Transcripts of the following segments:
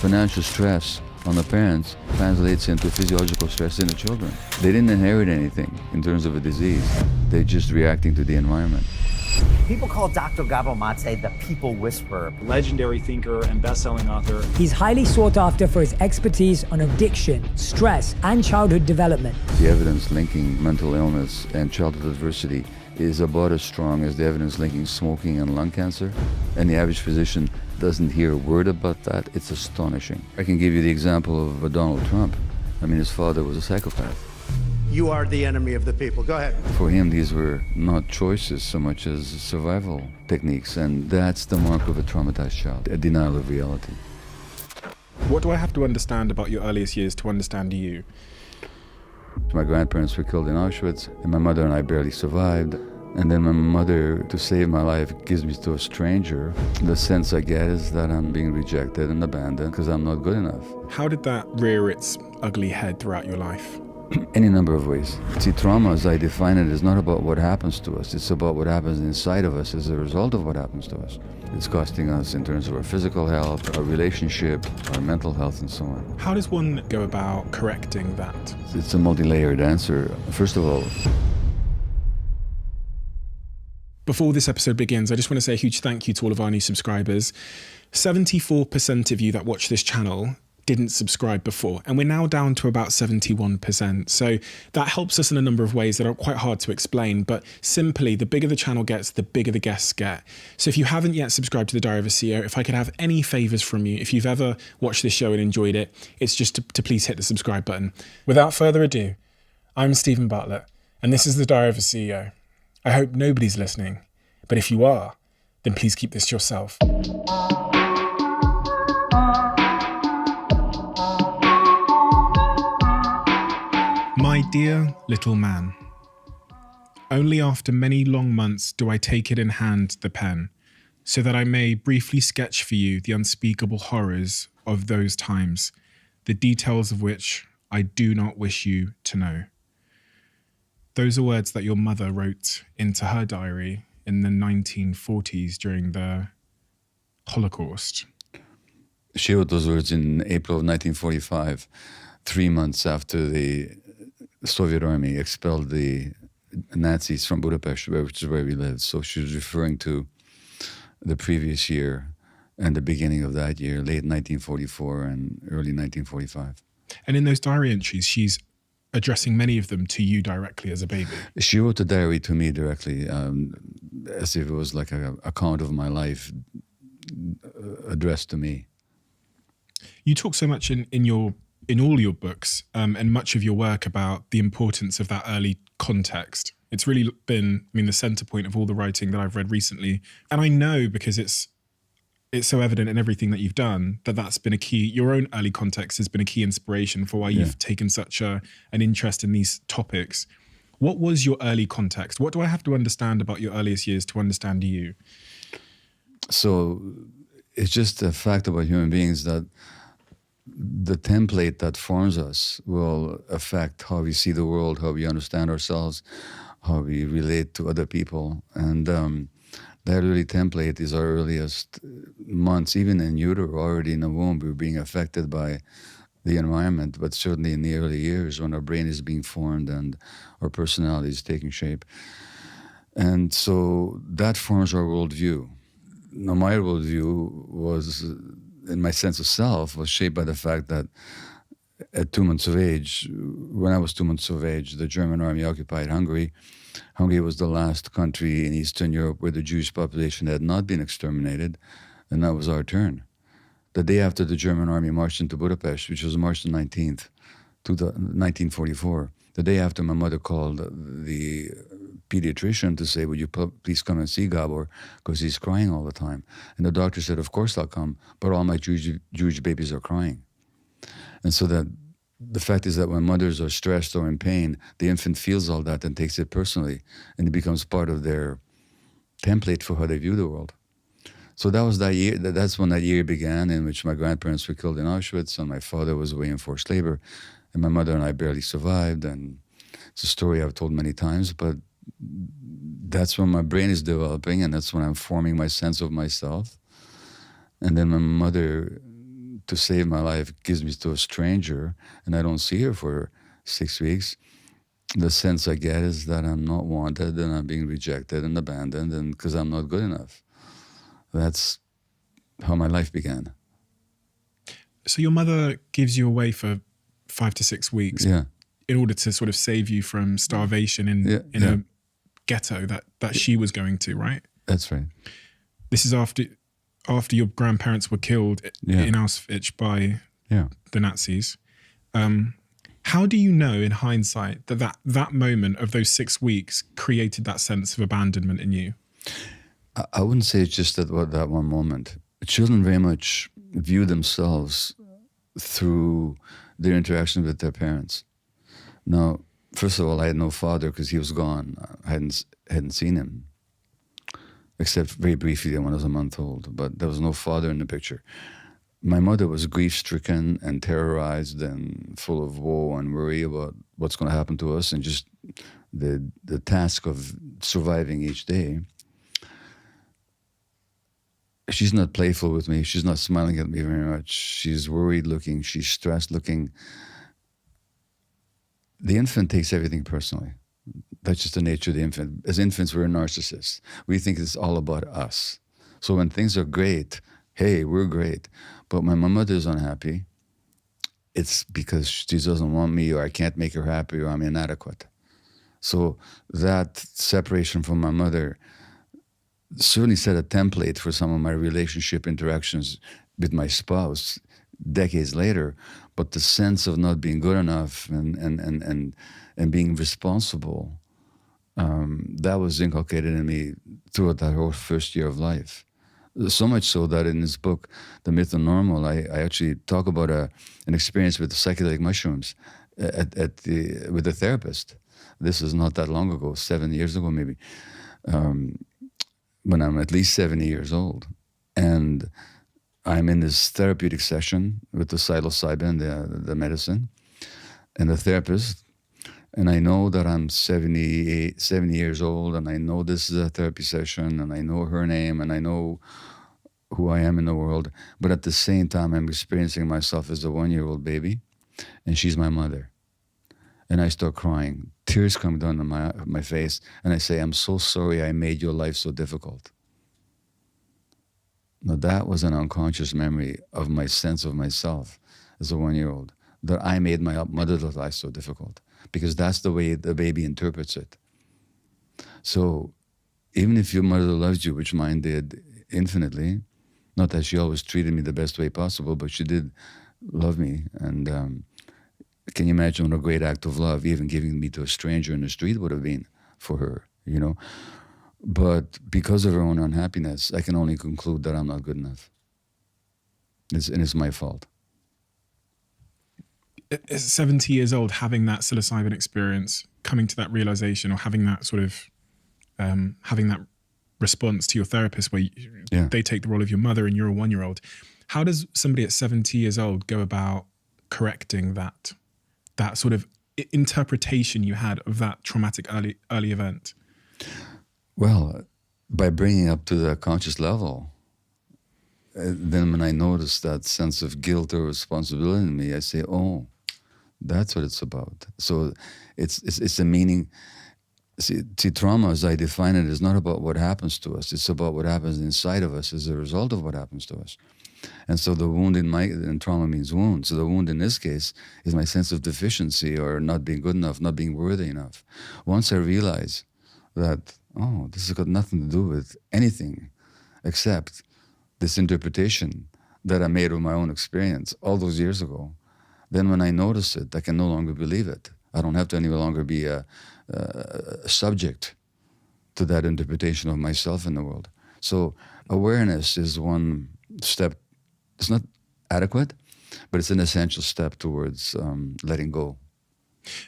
Financial stress on the parents translates into physiological stress in the children. They didn't inherit anything in terms of a disease. They're just reacting to the environment. People call Dr. Gabor Maté the people whisperer. Legendary thinker and best-selling author. He's highly sought after for his expertise on addiction, stress, and childhood development. The evidence linking mental illness and childhood adversity is about as strong as the evidence linking smoking and lung cancer. And the average physician doesn't hear a word about that. It's astonishing. I can give you the example of Donald Trump. I mean, his father was a psychopath. You are the enemy of the people. Go ahead. For him, these were not choices so much as survival techniques, and that's the mark of a traumatized child, a denial of reality. What do I have to understand about your earliest years to understand you? My grandparents were killed in Auschwitz, and my mother and I barely survived. And then my mother, to save my life, gives me to a stranger. The sense I get is that I'm being rejected and abandoned because I'm not good enough. How did that rear its ugly head throughout your life? Any number of ways. See, trauma, as I define it, is not about what happens to us. It's about what happens inside of us as a result of what happens to us. It's costing us in terms of our physical health, our relationship, our mental health, and so on. How does one go about correcting that? It's a multi-layered answer. First of all, before this episode begins, I just want to say a huge thank you to all of our new subscribers. 74% of you that watch this channel didn't subscribe before, and we're now down to about 71%. So that helps us in a number of ways that are quite hard to explain, but simply, the bigger the channel gets, the bigger the guests get. So if you haven't yet subscribed to the Diary of a CEO, if I could have any favors from you, if you've ever watched this show and enjoyed it, it's just to please hit the subscribe button. Without further ado, I'm Stephen Bartlett, and this is the Diary of a CEO. I hope nobody's listening, but if you are, then please keep this to yourself. My dear little man, only after many long months do I take it in hand, the pen, so that I may briefly sketch for you the unspeakable horrors of those times, the details of which I do not wish you to know. Those are words that your mother wrote into her diary in the 1940s during the Holocaust. she wrote those words in April of 1945, 3 months after the Soviet army expelled the Nazis from Budapest, which is where we lived. So she was referring to the previous year and the beginning of that year, late 1944 and early 1945. And in those diary entries, she's addressing many of them to you directly as a baby. She wrote the diary to me directly, as if it was like an account of my life addressed to me. You talk so much in all your books and much of your work about the importance of that early context. It's really been, the center point of all the writing that I've read recently. And I know, because it's so evident in everything that you've done, that that's been a key, your own early context has been a key inspiration for why you've taken such an interest in these topics. What was your early context? What do I have to understand about your earliest years to understand you? So it's just a fact about human beings that the template that forms us will affect how we see the world, how we understand ourselves, how we relate to other people. And that early template is our earliest months, even in utero, already in the womb, we're being affected by the environment, but certainly in the early years when our brain is being formed and our personality is taking shape. And so that forms our worldview. Now, my worldview was, in my sense of self, was shaped by the fact that at 2 months of age, when I was 2 months of age, the German army occupied Hungary. Hungary was the last country in Eastern Europe where the Jewish population had not been exterminated, and that was our turn. The day after the German army marched into Budapest, which was March the 19th, 1944, the day after, my mother called the pediatrician to say, would you please come and see Gabor, because he's crying all the time. And the doctor said, of course I'll come, but all my Jewish babies are crying. And so that the fact is that when mothers are stressed or in pain, the infant feels all that and takes it personally, and it becomes part of their template for how they view the world. So that was that year. That's when that year began, in which my grandparents were killed in Auschwitz, and my father was away in forced labor, and my mother and I barely survived. And it's a story I've told many times, but that's when my brain is developing, and that's when I'm forming my sense of myself. And then my mother to save my life gives me to a stranger and I don't see her for 6 weeks, the sense I get is that I'm not wanted and I'm being rejected and abandoned and because I'm not good enough. That's how my life began. So your mother gives you away for 5 to 6 weeks Yeah. in order to sort of save you from starvation in a ghetto that she was going to, right? That's right. This is after your grandparents were killed in Auschwitz by the Nazis. How do you know in hindsight that moment of those 6 weeks created that sense of abandonment in you? I wouldn't say it's just that one moment. Children very much view themselves through their interaction with their parents. Now, first of all, I had no father because he was gone. I hadn't seen him, except very briefly when I was a month old. But there was no father in the picture. My mother was grief-stricken and terrorized and full of woe and worry about what's going to happen to us and just the task of surviving each day. She's not playful with me. She's not smiling at me very much. She's worried looking. She's stressed looking. The infant takes everything personally. That's just the nature of the infant. As infants, we're narcissists. We think it's all about us. So when things are great, hey, we're great. But when my mother is unhappy, it's because she doesn't want me or I can't make her happy or I'm inadequate. So that separation from my mother certainly set a template for some of my relationship interactions with my spouse decades later. But the sense of not being good enough and being responsible, that was inculcated in me throughout that whole first year of life. So much so that in this book, The Myth of Normal, I actually talk about an experience with the psychedelic mushrooms with a therapist. This is not that long ago, 7 years ago maybe, when I'm at least 70 years old. And I'm in this therapeutic session with the psilocybin, the medicine, and the therapist. And I know that I'm 70 years old, and I know this is a therapy session, and I know her name, and I know who I am in the world. But at the same time, I'm experiencing myself as a 1-year-old baby, and she's my mother. And I start crying. Tears come down to my face, and I say, I'm so sorry I made your life so difficult. Now that was an unconscious memory of my sense of myself as a 1-year-old, that I made my mother's life so difficult, because that's the way the baby interprets it. So even if your mother loves you, which mine did infinitely, not that she always treated me the best way possible, but she did love me. And can you imagine what a great act of love even giving me to a stranger in the street would have been for her, you know? But because of her own unhappiness, I can only conclude that I'm not good enough. And it's my fault. At 70 years old, having that psilocybin experience, coming to that realization, or having that sort of, having that response to your therapist where they take the role of your mother and you're a 1-year-old. How does somebody at 70 years old go about correcting that sort of interpretation you had of that traumatic early event? Well, by bringing up to the conscious level, then when I notice that sense of guilt or responsibility in me, I say, oh, that's what it's about. So it's a meaning. See, trauma, as I define it, is not about what happens to us. It's about what happens inside of us as a result of what happens to us. And so the wound in trauma means wound. So the wound in this case is my sense of deficiency or not being good enough, not being worthy enough. Once I realize that, oh, this has got nothing to do with anything except this interpretation that I made of my own experience all those years ago, then when I notice it, I can no longer believe it. I don't have to any longer be a subject to that interpretation of myself in the world. So awareness is one step. It's not adequate, but it's an essential step towards letting go.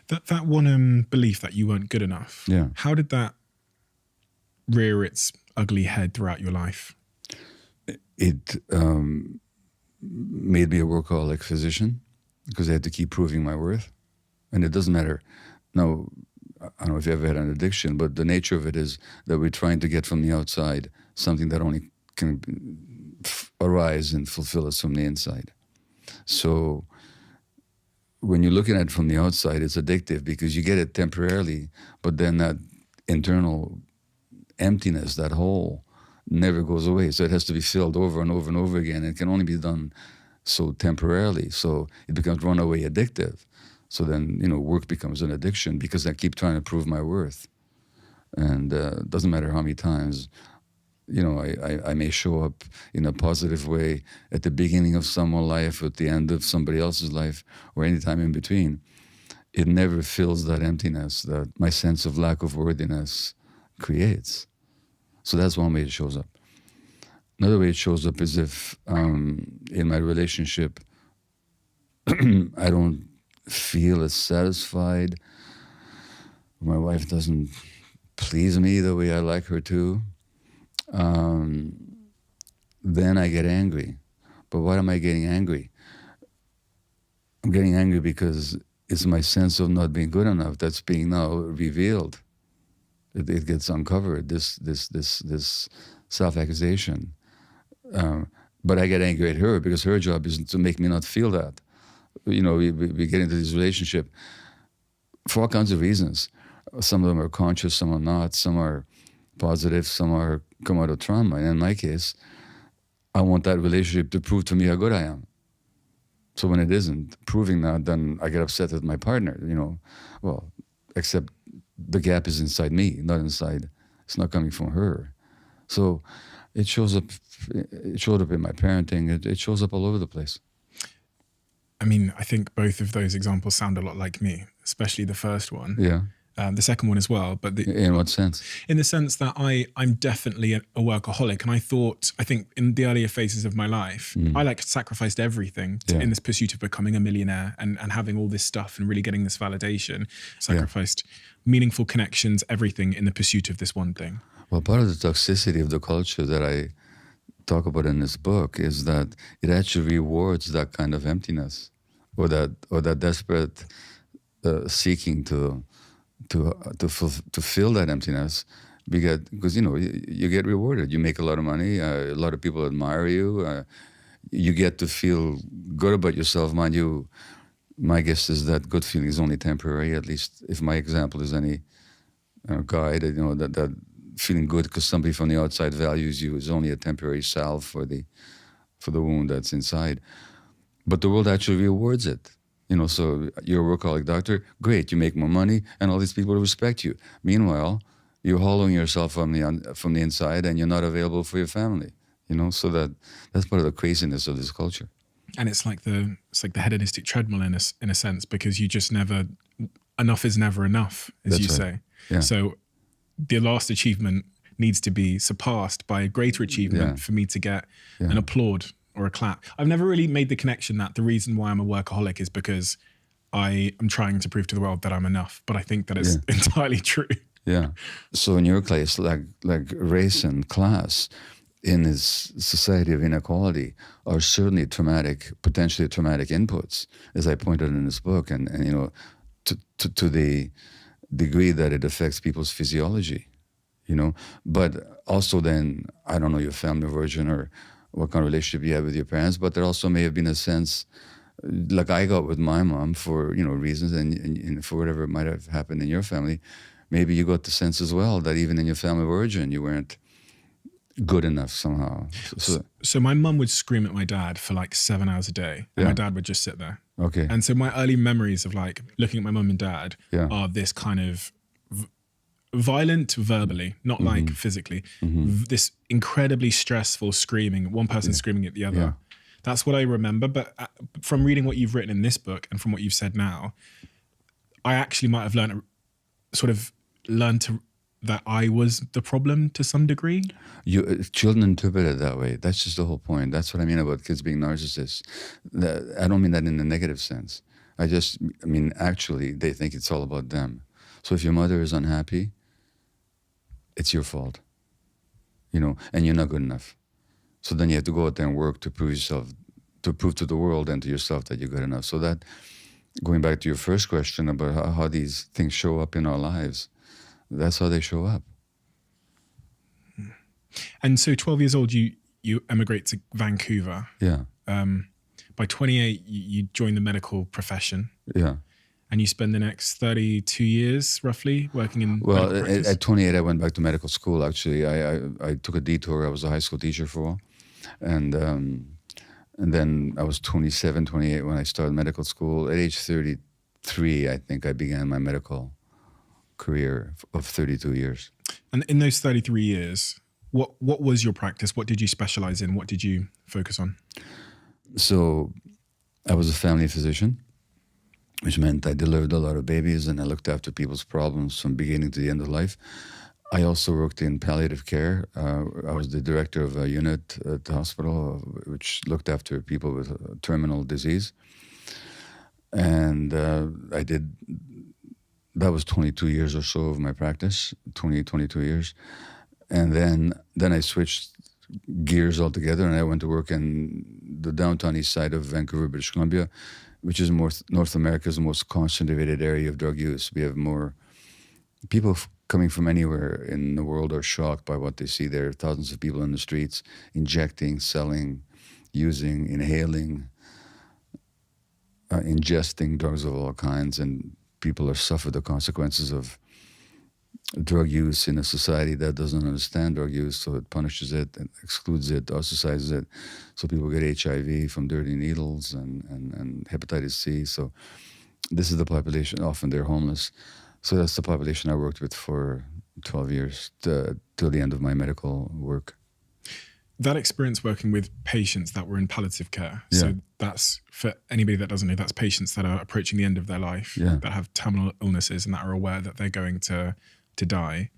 That one belief that you weren't good enough, how did that rear its ugly head throughout your life? It made me a workaholic physician because I had to keep proving my worth. And it doesn't matter. Now, I don't know if you ever had an addiction, but the nature of it is that we're trying to get from the outside something that only can arise and fulfill us from the inside. So when you're looking at it from the outside, it's addictive because you get it temporarily, but then that internal emptiness, that hole, never goes away. So it has to be filled over and over and over again. It can only be done so temporarily. So it becomes runaway addictive. So then, work becomes an addiction because I keep trying to prove my worth. And it doesn't matter how many times, I may show up in a positive way at the beginning of someone's life, at the end of somebody else's life, or any time in between. It never fills that emptiness that my sense of lack of worthiness creates. So that's one way it shows up. Another way it shows up is if in my relationship, I don't feel as satisfied, my wife doesn't please me the way I like her to, then I get angry. But why am I getting angry? I'm getting angry because it's my sense of not being good enough that's being now revealed. It gets uncovered, this self-accusation. But I get angry at her because her job is to make me not feel that. We get into this relationship for all kinds of reasons. Some of them are conscious, some are not. Some are positive, some are come out of trauma. And in my case, I want that relationship to prove to me how good I am. So when it isn't proving that, then I get upset with my partner, Well, except the gap is inside me, not inside. It's not coming from her. So it showed up in my parenting. It shows up all over the place. I mean, I think both of those examples sound a lot like me, especially the first one. Yeah. The second one as well. But in what sense? In the sense that I'm definitely a workaholic. And I think in the earlier phases of my life, I sacrificed everything in this pursuit of becoming a millionaire and having all this stuff and really getting this validation. Sacrificed meaningful connections, everything in the pursuit of this one thing. Well, part of the toxicity of the culture that I talk about in this book is that it actually rewards that kind of emptiness or that desperate seeking to fill that emptiness, because you get rewarded. You make a lot of money. A lot of people admire you. You get to feel good about yourself. Mind you, my guess is that good feeling is only temporary. At least if my example is any guide, that feeling good because somebody from the outside values you is only a temporary salve for the wound that's inside. But the world actually rewards it. So you're a workaholic doctor, great, you make more money, and all these people respect you. Meanwhile, you're hollowing yourself from the inside, and you're not available for your family. So that's part of the craziness of this culture. And it's like the hedonistic treadmill in a sense, because you just never, enough is never enough, as That's you right. say. Yeah. So the last achievement needs to be surpassed by a greater achievement for me to get an applaud or a clap. I've never really made the connection that the reason why I'm a workaholic is because I am trying to prove to the world that I'm enough. But I think that it's entirely true. Yeah. So in your case, like race and class in this society of inequality are certainly potentially traumatic inputs, as I pointed in this book, and to the degree that it affects people's physiology, But also then, I don't know your family origin or what kind of relationship you have with your parents, but there also may have been a sense, like I got with my mom for reasons, and for whatever might have happened in your family, maybe you got the sense as well that even in your family of origin you weren't good enough somehow. So my mum would scream at my dad for 7 hours a day, and my dad would just sit there. Okay. And so my early memories of looking at my mum and dad are this kind of violent verbally, not physically, this incredibly stressful screaming, one person screaming at the other. Yeah. That's what I remember. But from reading what you've written in this book and from what you've said now, I actually might have learned that I was the problem to some degree. Children interpret it that way. That's just the whole point. That's what I mean about kids being narcissists. I don't mean that in a negative sense. I mean, actually, they think it's all about them. So if your mother is unhappy, it's your fault, and you're not good enough. So then you have to go out there and work to prove to the world and to yourself that you're good enough. So that, going back to your first question about how these things show up in our lives, that's how they show up. And so 12 years old, you emigrate to Vancouver. Yeah. by 28, you joined the medical profession. Yeah. And you spend the next 32 years, roughly, working in Well, medical practice? at 28, I went back to medical school, actually. I took a detour. I was a high school teacher for a while. And then I was 27, 28 when I started medical school. At age 33, I think I began my medical career of 32 years. And in those 33 years, what was your practice? What did you specialize in? What did you focus on? So I was a family physician, which meant I delivered a lot of babies and I looked after people's problems from beginning to the end of life. I also worked in palliative care. I was the director of a unit at the hospital, which looked after people with terminal disease. And that was 22 years or so of my practice, 22 years. And then I switched gears altogether and I went to work in the downtown east side of Vancouver, British Columbia, which is North America's most concentrated area of drug use. We have more people coming from anywhere in the world are shocked by what they see there. Thousands of people in the streets injecting, selling, using, inhaling, ingesting drugs of all kinds, and people are suffer the consequences of drug use in a society that doesn't understand drug use, so it punishes it and excludes it, ostracizes it. So people get HIV from dirty needles and hepatitis C. So this is the population. Often they're homeless. So that's the population I worked with for 12 years till the end of my medical work. That experience working with patients that were in palliative care. Yeah. So that's, for anybody that doesn't know, that's patients that are approaching the end of their life, Yeah. that have terminal illnesses and that are aware that they're going to die.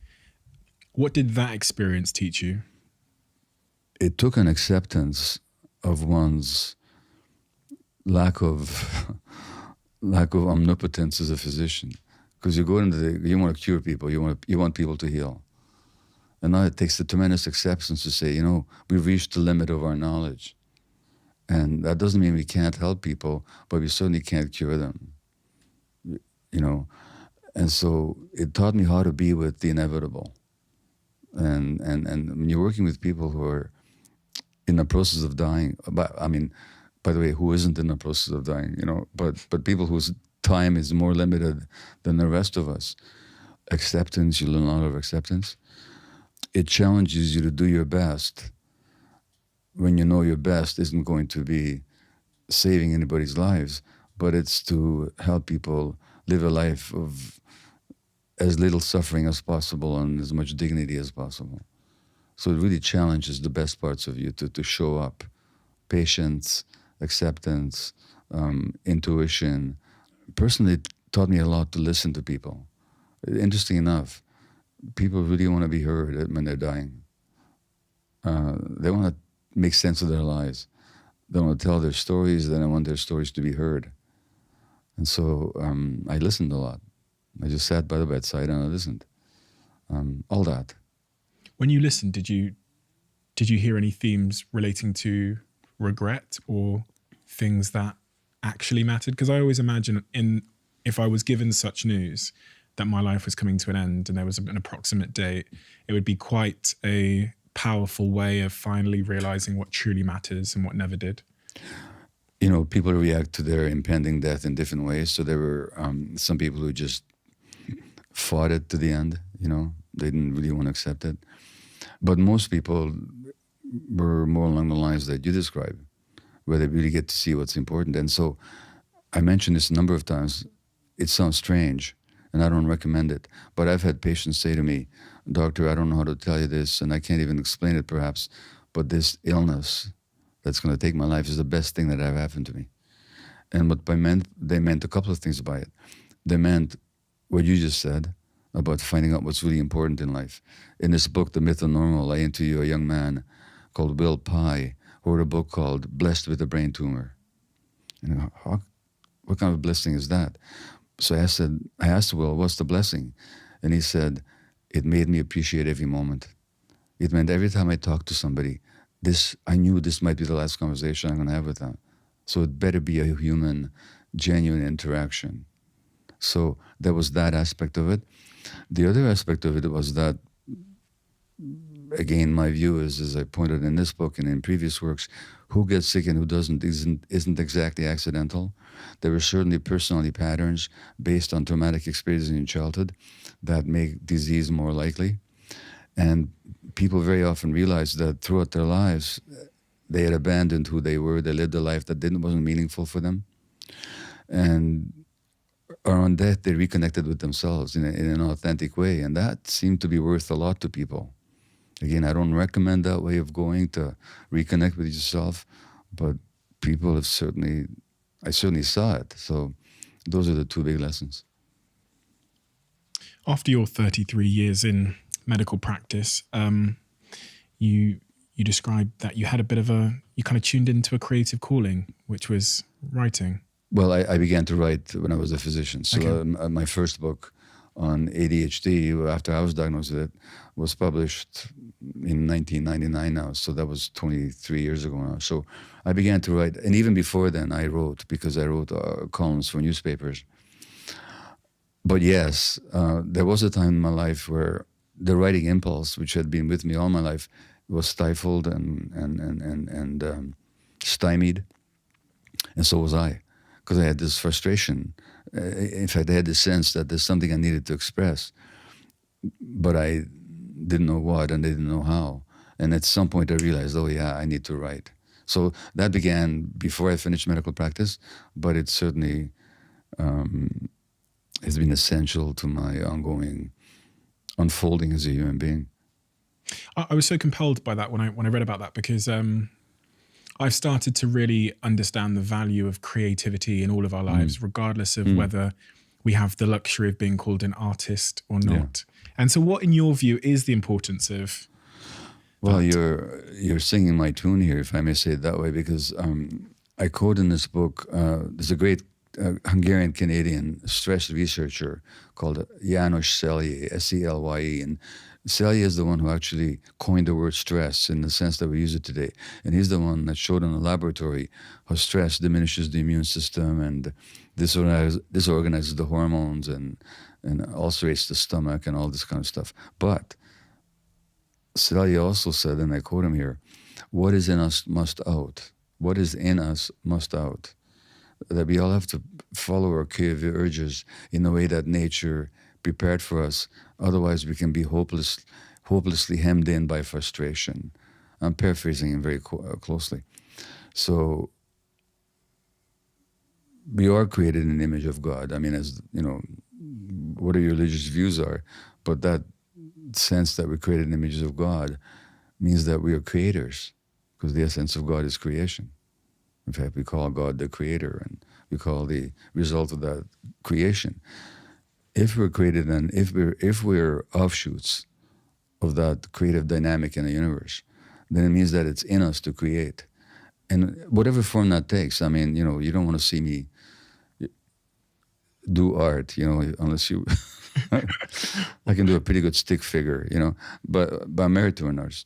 What did that experience teach you? It took an acceptance of one's lack of omnipotence as a physician, because you go into you want to cure people, you want people to heal, and now it takes a tremendous acceptance to say, we've reached the limit of our knowledge, and that doesn't mean we can't help people, but we certainly can't cure them, And so it taught me how to be with the inevitable. And when you're working with people who are in the process of dying, by the way, who isn't in the process of dying, but people whose time is more limited than the rest of us. Acceptance, you learn a lot of acceptance. It challenges you to do your best when you know your best isn't going to be saving anybody's lives, but it's to help people live a life of as little suffering as possible and as much dignity as possible. So it really challenges the best parts of you to show up. Patience, acceptance, intuition. Personally, it taught me a lot to listen to people. Interesting enough, people really want to be heard when they're dying. They want to make sense of their lives. They want to tell their stories, then I want their stories to be heard. And so I listened a lot. I just sat by the bedside and I listened. All that. When you listened, did you hear any themes relating to regret or things that actually mattered? Because I always imagine if I was given such news that my life was coming to an end and there was an approximate date, it would be quite a powerful way of finally realizing what truly matters and what never did. People react to their impending death in different ways. So there were some people who just fought it to the end, they didn't really want to accept it. But most people were more along the lines that you described, where they really get to see what's important. And so I mentioned this a number of times. It sounds strange, and I don't recommend it. But I've had patients say to me, "Doctor, I don't know how to tell you this, and I can't even explain it perhaps, but this illness that's going to take my life is the best thing that ever happened to me." And what they meant a couple of things by it. They meant what you just said about finding out what's really important in life. In this book, The Myth of Normal, I interview a young man called Will Pye, who wrote a book called Blessed with a Brain Tumor. What kind of blessing is that? So I asked Will, what's the blessing? And he said, it made me appreciate every moment. It meant every time I talked to somebody, I knew this might be the last conversation I'm going to have with them. So it better be a human, genuine interaction. So there was that aspect of it. The other aspect of it was that again, my view is, as I pointed in this book and in previous works, who gets sick and who doesn't isn't exactly accidental. There are certainly personality patterns based on traumatic experiences in childhood that make disease more likely. And people very often realize that throughout their lives, they had abandoned who they were. They lived a life that wasn't meaningful for them. And on death, they reconnected with themselves in an authentic way. And that seemed to be worth a lot to people. Again, I don't recommend that way of going, to reconnect with yourself, but people have I certainly saw it. So those are the two big lessons. After your 33 years in medical practice, you described that you had you kind of tuned into a creative calling, which was writing. Well, I began to write when I was a physician. So Okay. My first book on ADHD, after I was diagnosed with it, was published in 1999 now. So that was 23 years ago now. So I began to write. And even before then, I wrote, because I wrote columns for newspapers. But yes, there was a time in my life where the writing impulse, which had been with me all my life, was stifled and stymied. And so was I, because I had this frustration. In fact, I had the sense that there's something I needed to express, but I didn't know what and I didn't know how. And at some point I realized, oh yeah, I need to write. So that began before I finished medical practice, but it certainly has been essential to my ongoing unfolding as a human being. I was so compelled by that when I read about that, because I've started to really understand the value of creativity in all of our lives, regardless of whether we have the luxury of being called an artist or not. And so what, in your view, is the importance of Well, you're singing my tune here, if I may say it that way, because I quote in this book, there's a great Hungarian-Canadian stress researcher called János Selye, S-E-L-Y-E, and Selye is the one who actually coined the word stress in the sense that we use it today. And he's the one that showed in the laboratory how stress diminishes the immune system and disorganizes the hormones and ulcerates the stomach and all this kind of stuff. But Selye also said, and I quote him here, what is in us must out. What is in us must out. That we all have to follow our creative urges in the way that nature prepared for us. Otherwise, we can be hopelessly hemmed in by frustration. I'm paraphrasing him very closely. So we are created in the image of God. I mean, as you know, whatever your religious views are, but that sense that we're created in the images of God means that we are creators, because the essence of God is creation. In fact, we call God the creator, and we call the result of that creation. If we're created and if we're offshoots of that creative dynamic in the universe, then it means that it's in us to create. And whatever form that takes, I mean, you don't want to see me do art, unless you... I can do a pretty good stick figure, but I'm married to an artist.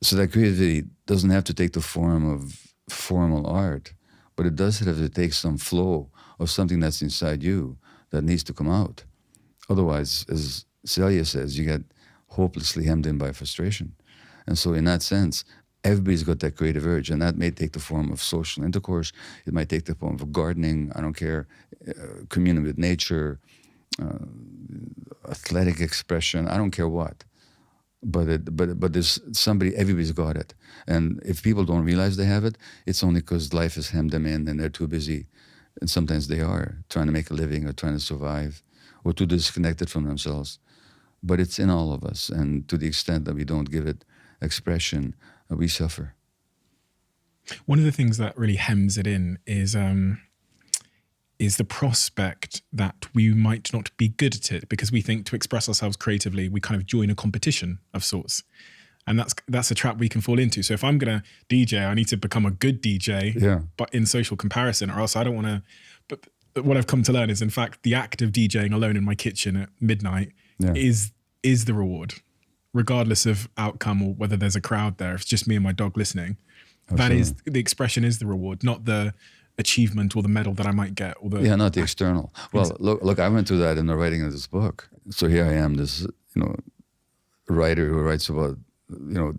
So that creativity doesn't have to take the form of formal art, but it does have to take some flow of something that's inside you that needs to come out. Otherwise, as Selye says, you get hopelessly hemmed in by frustration. And so in that sense, everybody's got that creative urge, and that may take the form of social intercourse. It might take the form of gardening, I don't care, communing with nature, athletic expression, I don't care what. But there's everybody's got it. And if people don't realize they have it, it's only because life has hemmed them in and they're too busy. And sometimes they are trying to make a living or trying to survive or too disconnected from themselves. But it's in all of us. And to the extent that we don't give it expression, we suffer. One of the things that really hems it in is the prospect that we might not be good at it, because we think to express ourselves creatively, we kind of join a competition of sorts. And that's a trap we can fall into. So if I'm going to DJ, I need to become a good DJ, but in social comparison, or else I don't want to. But what I've come to learn is, in fact, the act of DJing alone in my kitchen at midnight is the reward, regardless of outcome or whether there's a crowd there. If it's just me and my dog listening, that is the expression, is the reward, not the achievement or the medal that I might get. Or not the external. Well, look, I went through that in the writing of this book. So here I am, this writer who writes about,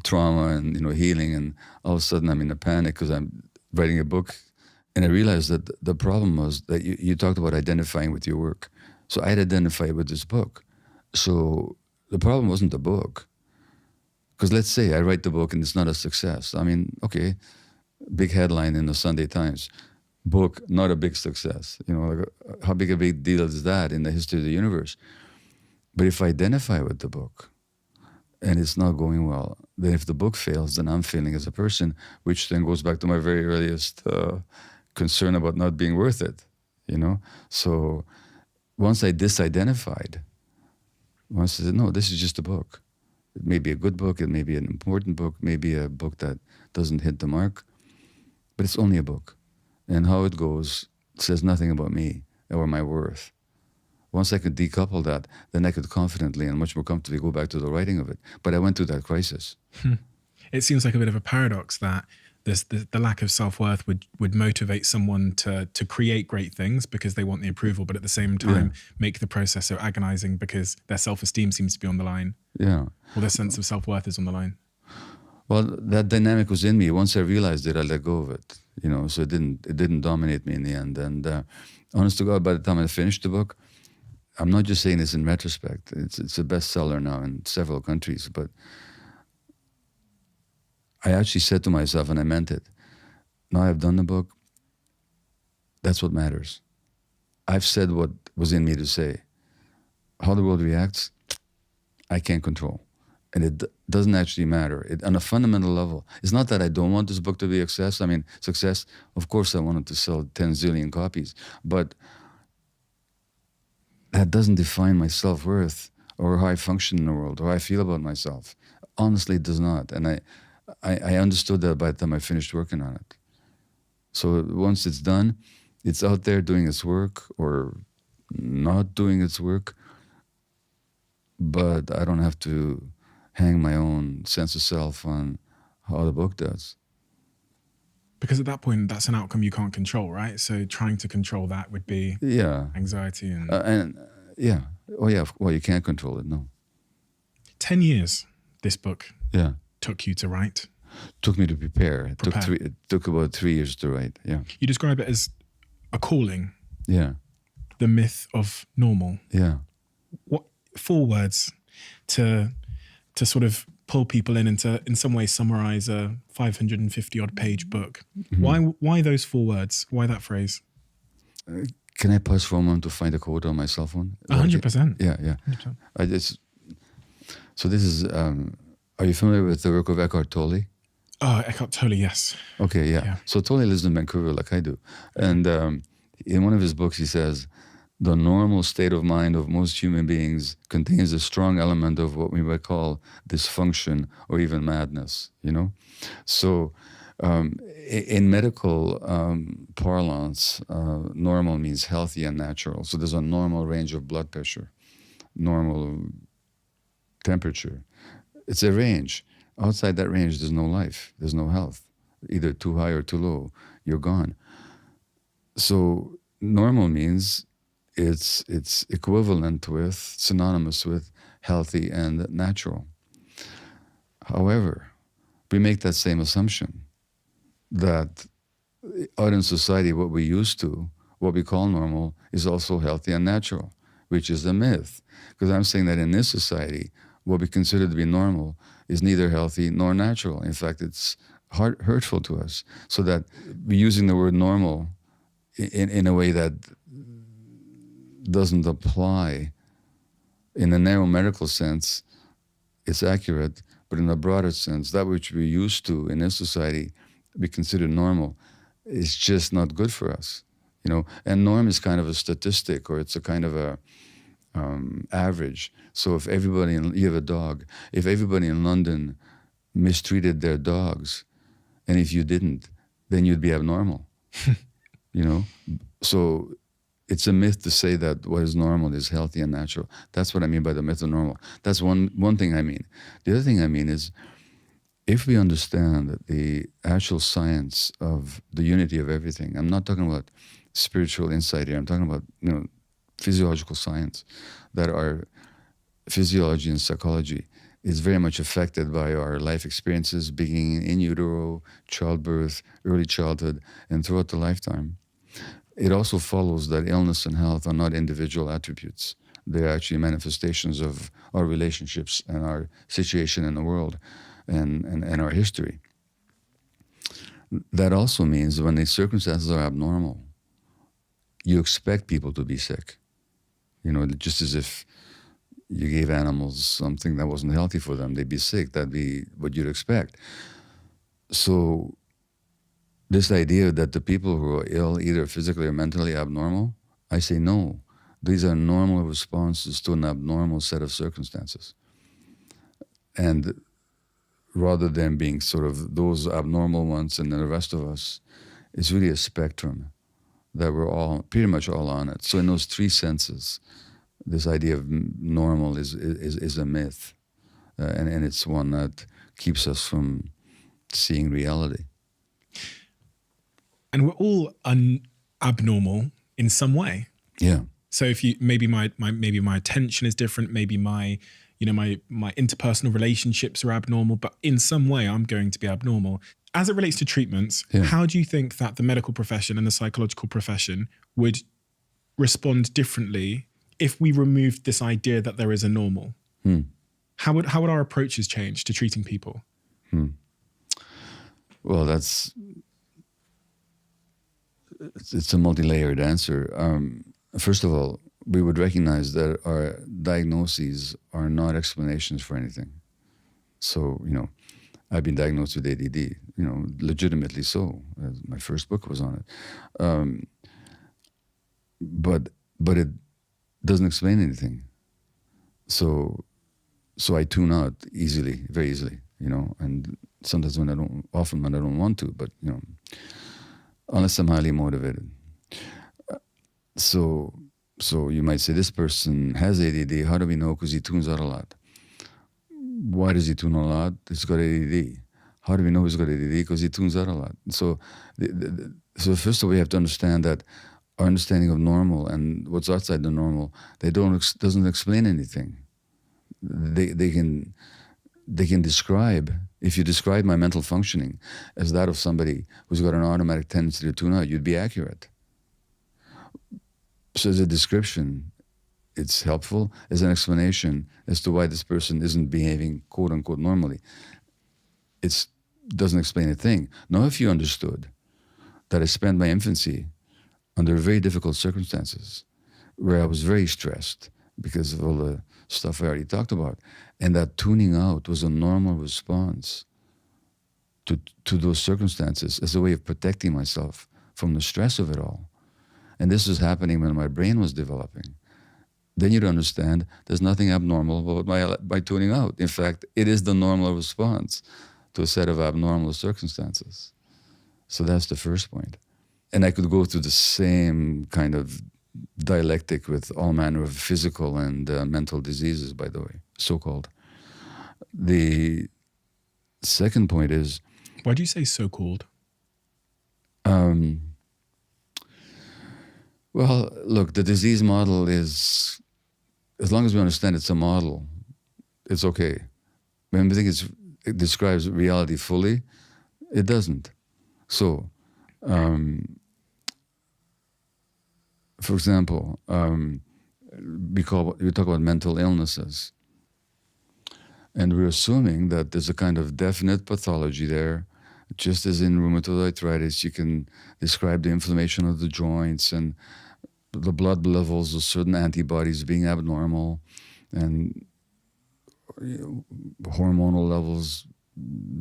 trauma and, healing, and all of a sudden I'm in a panic because I'm writing a book. And I realized that the problem was that you talked about identifying with your work. So I'd identify with this book. So the problem wasn't the book. Because let's say I write the book and it's not a success. I mean, okay, big headline in the Sunday Times, book, not a big success. Like, how big a big deal is that in the history of the universe? But if I identify with the book and it's not going well, then if the book fails, then I'm failing as a person, which then goes back to my very earliest concern about not being worth it, So once I disidentified, once I said, no, this is just a book. It may be a good book, it may be an important book, maybe a book that doesn't hit the mark, but it's only a book. And how it goes says nothing about me or my worth. Once I could decouple that, then I could confidently and much more comfortably go back to the writing of it. But I went through that crisis. It seems like a bit of a paradox that the lack of self-worth would motivate someone to create great things because they want the approval, but at the same time make the process so agonizing because their self-esteem seems to be on the line. Yeah. Or their sense of self-worth is on the line. Well, that dynamic was in me. Once I realized it, I let go of it. So it didn't dominate me in the end. And honest to God, by the time I finished the book, I'm not just saying this in retrospect. It's a bestseller now in several countries, but I actually said to myself, and I meant it, now I've done the book, that's what matters. I've said what was in me to say. How the world reacts, I can't control. And it doesn't actually matter. On a fundamental level, it's not that I don't want this book to be a success. I mean, success, of course I want it to sell 10 zillion copies, but that doesn't define my self-worth or how I function in the world or how I feel about myself. Honestly, it does not. And I understood that by the time I finished working on it. So once it's done, it's out there doing its work or not doing its work, but I don't have to hang my own sense of self on how the book does. Because at that point, that's an outcome you can't control, right? So trying to control that would be anxiety and yeah. Oh yeah, well, you can't control it, no. 10 years this book Yeah. took you to write. Took me to prepare. It took about 3 years to write, yeah. You describe it as a calling. Yeah. The myth of normal. Yeah. What 4 words to sort of pull people in and to in some way summarize a 550 odd page book. Mm-hmm. Why those 4 words? Why that phrase? Can I pause for a moment to find a quote on my cell phone? 100%. Yeah. 100%. So this is, are you familiar with the work of Eckhart Tolle? Oh, Eckhart Tolle, yes. Okay, yeah. So Tolle lives in Vancouver like I do. And in one of his books he says, the normal state of mind of most human beings contains a strong element of what we might call dysfunction or even madness, So in medical parlance, normal means healthy and natural. So there's a normal range of blood pressure, normal temperature. It's a range. Outside that range, there's no life, there's no health. Either too high or too low, you're gone. So normal means it's equivalent with, synonymous with healthy and natural. However, we make that same assumption that out in society, what we used to, what we call normal, is also healthy and natural, which is a myth. Because I'm saying that in this society, what we consider to be normal is neither healthy nor natural. In fact, it's hurtful to us. So that we're using the word normal in a way that doesn't apply. In a narrow medical sense, it's accurate, but in a broader sense, that which we're used to in this society, we consider normal, is just not good for us. And norm is kind of a statistic, or it's a kind of a average. So if everybody, you have a dog, if everybody in London mistreated their dogs, and if you didn't, then you'd be abnormal. So it's a myth to say that what is normal is healthy and natural. That's what I mean by the myth of normal. That's one thing I mean. The other thing I mean is, if we understand the actual science of the unity of everything, I'm not talking about spiritual insight here, I'm talking about physiological science, that our physiology and psychology is very much affected by our life experiences, beginning in utero, childbirth, early childhood, and throughout the lifetime. It also follows that illness and health are not individual attributes. They're actually manifestations of our relationships and our situation in the world and our history. That also means when the circumstances are abnormal, you expect people to be sick. You know, just as if you gave animals something that wasn't healthy for them, they'd be sick. That'd be what you'd expect. So this idea that the people who are ill, either physically or mentally abnormal, I say no. These are normal responses to an abnormal set of circumstances. And rather than being sort of those abnormal ones and the rest of us, it's really a spectrum that we're all, pretty much all on it. So in those three senses, this idea of normal is a myth. And it's one that keeps us from seeing reality. And we're all abnormal in some way. Yeah. So if you maybe my attention is different, maybe my interpersonal relationships are abnormal, but in some way I'm going to be abnormal. As it relates to treatments, how do you think that the medical profession and the psychological profession would respond differently if we removed this idea that there is a normal? How would our approaches change to treating people? Well, it's a multi-layered answer. First of all, we would recognize that our diagnoses are not explanations for anything. So, you know, I've been diagnosed with ADD, you know, legitimately so. My first book was on it. But it doesn't explain anything. So I tune out easily, very easily, you know, and sometimes often when I don't want to, but, you know, unless I'm highly motivated. So you might say, this person has ADD. How do we know? Because he tunes out a lot. Why does he tune a lot? He's got ADD. How do we know he's got ADD? Because he tunes out a lot. So first of all, we have to understand that our understanding of normal and what's outside the normal, doesn't explain anything. They can describe, if you describe my mental functioning as that of somebody who's got an automatic tendency to tune out, you'd be accurate. So as a description, it's helpful. As an explanation as to why this person isn't behaving quote unquote normally, it doesn't explain a thing. Now, if you understood that I spent my infancy under very difficult circumstances, where I was very stressed because of all the stuff I already talked about, and that tuning out was a normal response to those circumstances as a way of protecting myself from the stress of it all. And this was happening when my brain was developing. Then you'd understand there's nothing abnormal about my tuning out. In fact, it is the normal response to a set of abnormal circumstances. So that's the first point. And I could go through the same kind of dialectic with all manner of physical and mental diseases, by the way, so-called. The second point is... Why do you say so-called? Well, look, the disease model is, as long as we understand it's a model, it's okay. When we think it describes reality fully, it doesn't. So, for example, we talk about mental illnesses. And we're assuming that there's a kind of definite pathology there. Just as in rheumatoid arthritis, you can describe the inflammation of the joints and the blood levels of certain antibodies being abnormal and hormonal levels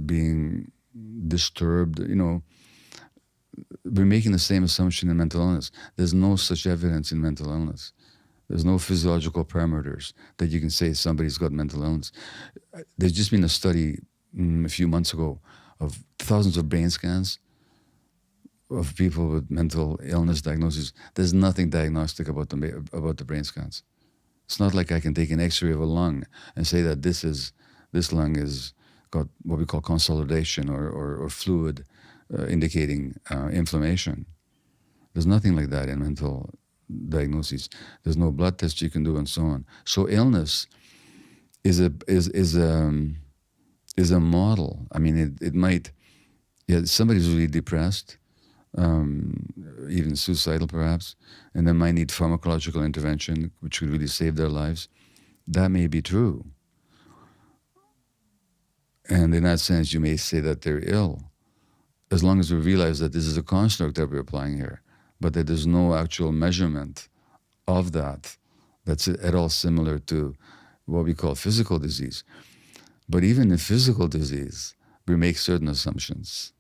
being disturbed. You know, we're making the same assumption in mental illness. There's no such evidence in mental illness. There's no physiological parameters that you can say somebody's got mental illness. There's just been a study a few months ago of thousands of brain scans of people with mental illness diagnoses. There's nothing diagnostic about the brain scans. It's not like I can take an X-ray of a lung and say that this lung has got what we call consolidation or fluid indicating inflammation. There's nothing like that in mental diagnoses. There's no blood test you can do and so on. So illness is a model. I mean, it might. Yeah, somebody's really depressed, even suicidal perhaps, and they might need pharmacological intervention, which could really save their lives. That may be true. And in that sense, you may say that they're ill, as long as we realize that this is a construct that we're applying here, but that there's no actual measurement of that that's at all similar to what we call physical disease. But even in physical disease, we make certain assumptions.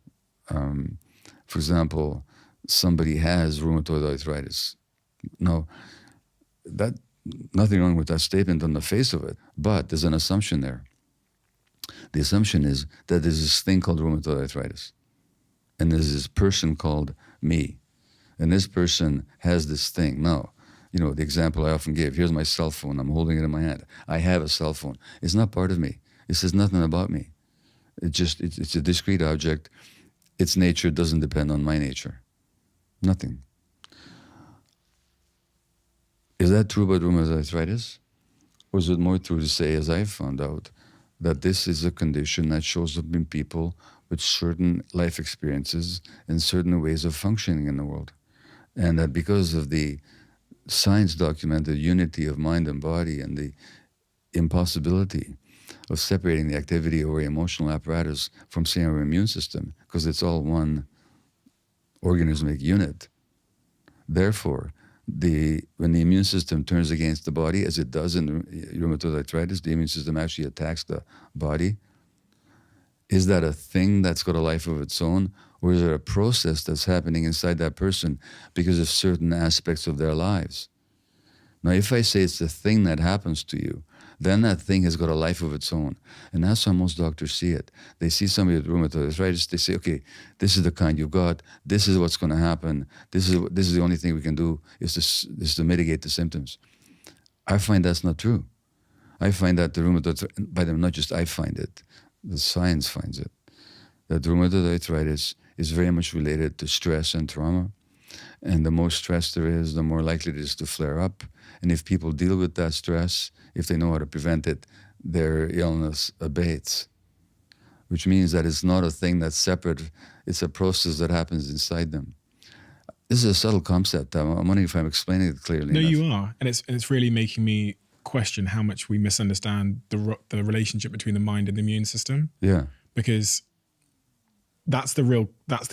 For example, somebody has rheumatoid arthritis. Now, that nothing wrong with that statement on the face of it, but there's an assumption there. The assumption is that there's this thing called rheumatoid arthritis, and there's this person called me, and this person has this thing. Now, you know, the example I often give, here's my cell phone, I'm holding it in my hand. I have a cell phone. It's not part of me. It says nothing about me. It's a discrete object. Its nature doesn't depend on my nature. Nothing. Is that true about rheumatoid arthritis? Or is it more true to say, as I've found out, that this is a condition that shows up in people with certain life experiences and certain ways of functioning in the world? And that because of the science-documented unity of mind and body and the impossibility of separating the activity of our emotional apparatus from, say, our immune system, because it's all one organismic unit. Therefore, when the immune system turns against the body, as it does in rheumatoid arthritis, the immune system actually attacks the body. Is that a thing that's got a life of its own, or is it a process that's happening inside that person because of certain aspects of their lives? Now, if I say it's a thing that happens to you, then that thing has got a life of its own. And that's how most doctors see it. They see somebody with rheumatoid arthritis, they say, okay, this is the kind you've got, this is what's going to happen, this is the only thing we can do, is to mitigate the symptoms. I find that's not true. I find that the rheumatoid, by the way, not just I find it, the science finds it, that rheumatoid arthritis is very much related to stress and trauma. And the more stress there is, the more likely it is to flare up. And if people deal with that stress, if they know how to prevent it, their illness abates. Which means that it's not a thing that's separate, it's a process that happens inside them. This is a subtle concept. I'm wondering if I'm explaining it clearly No, enough. you are. And it's really making me question how much we misunderstand the relationship between the mind and the immune system. Yeah. Because that's the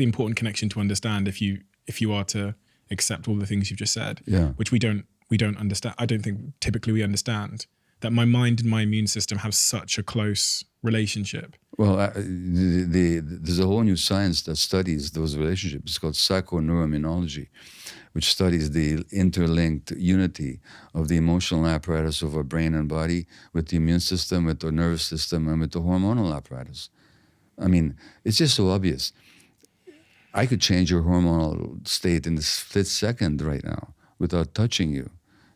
important connection to understand if you are to accept all the things you've just said, Yeah. which we don't understand. I don't think typically we understand that my mind and my immune system have such a close relationship. Well, there's a whole new science that studies those relationships. It's called psychoneuroimmunology, which studies the interlinked unity of the emotional apparatus of our brain and body with the immune system, with the nervous system, and with the hormonal apparatus. I mean, it's just so obvious. I could change your hormonal state in the split second right now without touching you,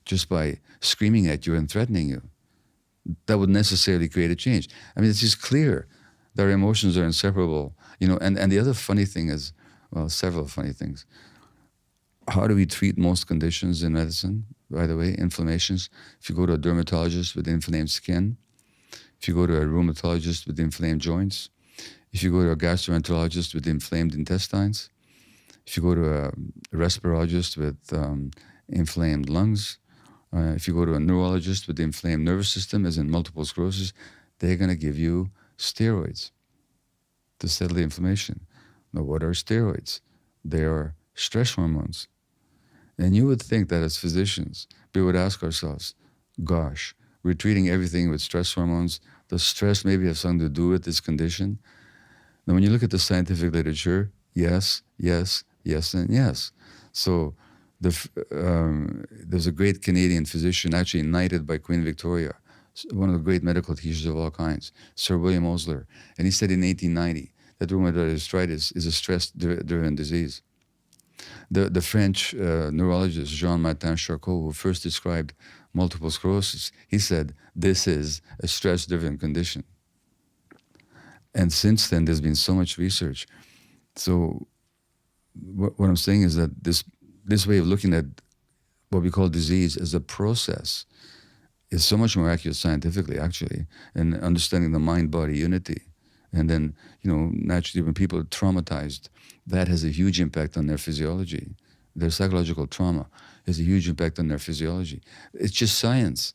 just by screaming at you and threatening you. That would necessarily create a change. I mean, it's just clear that our emotions are inseparable. You know, and the other funny thing is, well, several funny things. How do we treat most conditions in medicine, by the way, inflammations? If you go to a dermatologist with inflamed skin, if you go to a rheumatologist with inflamed joints, if you go to a gastroenterologist with inflamed intestines, if you go to a respirologist with inflamed lungs, if you go to a neurologist with the inflamed nervous system, as in multiple sclerosis, they're going to give you steroids to settle the inflammation. Now, what are steroids? They are stress hormones. And you would think that as physicians, we would ask ourselves, gosh, we're treating everything with stress hormones. Does stress maybe have something to do with this condition? Now, when you look at the scientific literature, yes, yes, yes, and yes. So there's a great Canadian physician, actually knighted by Queen Victoria, one of the great medical teachers of all kinds, Sir William Osler. And he said in 1890 that rheumatoid arthritis is a stress-driven disease. The French neurologist Jean-Martin Charcot, who first described multiple sclerosis, he said, this is a stress-driven condition. And since then, there's been so much research. So what I'm saying is that this way of looking at what we call disease as a process is so much more accurate scientifically, actually, in understanding the mind-body unity. And then, naturally, when people are traumatized, that has a huge impact on their physiology. Their psychological trauma has a huge impact on their physiology. It's just science,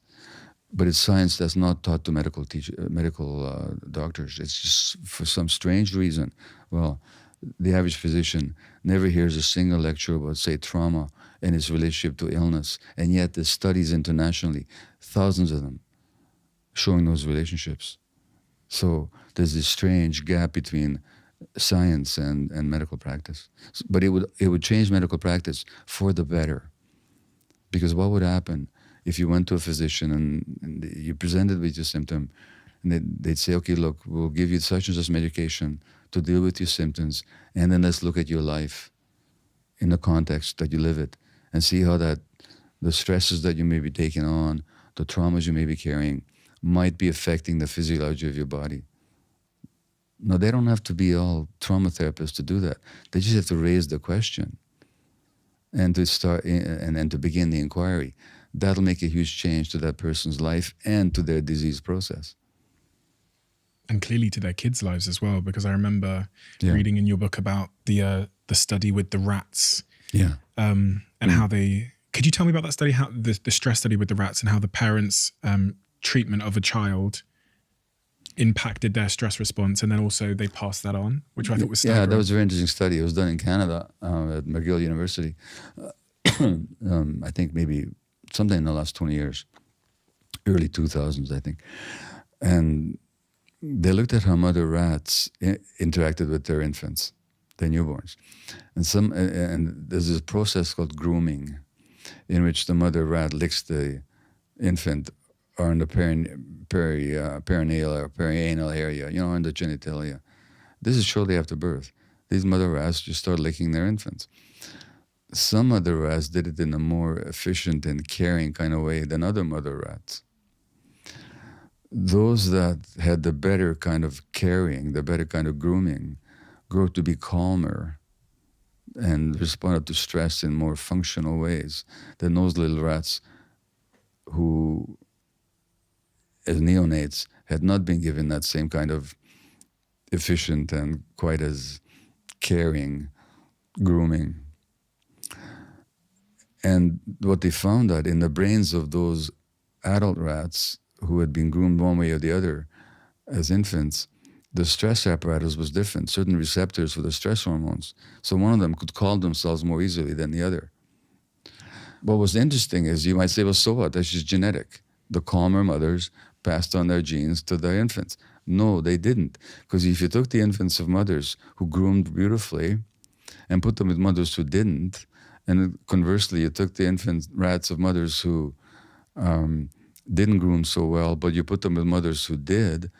but it's science that's not taught to medical doctors. It's just for some strange reason. Well, the average physician never hears a single lecture about, say, trauma and its relationship to illness, and yet there's studies internationally, thousands of them, showing those relationships. So there's this strange gap between science and medical practice. But it would change medical practice for the better. Because what would happen if you went to a physician and you presented with your symptom, and they'd say, okay, look, we'll give you such and such medication to deal with your symptoms, and then let's look at your life in the context that you live it, and see how that the stresses that you may be taking on, the traumas you may be carrying, might be affecting the physiology of your body. No, they don't have to be all trauma therapists to do that. They just have to raise the question and to start and to begin the inquiry. That'll make a huge change to that person's life and to their disease process. And clearly to their kids' lives as well, because I remember reading in your book about the study with the rats. Yeah. And how they... Could you tell me about that study, how the stress study with the rats, and how the parents' treatment of a child impacted their stress response, and then also they passed that on, which I thought was staggering. Yeah, that was a very interesting study. It was done in Canada at McGill University. I think maybe sometime in the last 20 years, early 2000s, I think. And they looked at how mother rats interacted with their infants, their newborns. And there's this process called grooming, in which the mother rat licks the infant or in the perineal or perianal area, in the genitalia. This is shortly after birth. These mother rats just start licking their infants. Some mother rats did it in a more efficient and caring kind of way than other mother rats. Those that had the better kind of caring, the better kind of grooming, grew to be calmer and responded to stress in more functional ways than those little rats who, as neonates, had not been given that same kind of efficient and quite as caring grooming. And what they found that in the brains of those adult rats who had been groomed one way or the other as infants, the stress apparatus was different, certain receptors for the stress hormones. So one of them could calm themselves more easily than the other. What was interesting is, you might say, well, so what? That's just genetic. The calmer mothers passed on their genes to their infants. No, they didn't. Because if you took the infants of mothers who groomed beautifully and put them with mothers who didn't, and conversely, you took the infant rats of mothers who didn't groom so well, but you put them with mothers who did,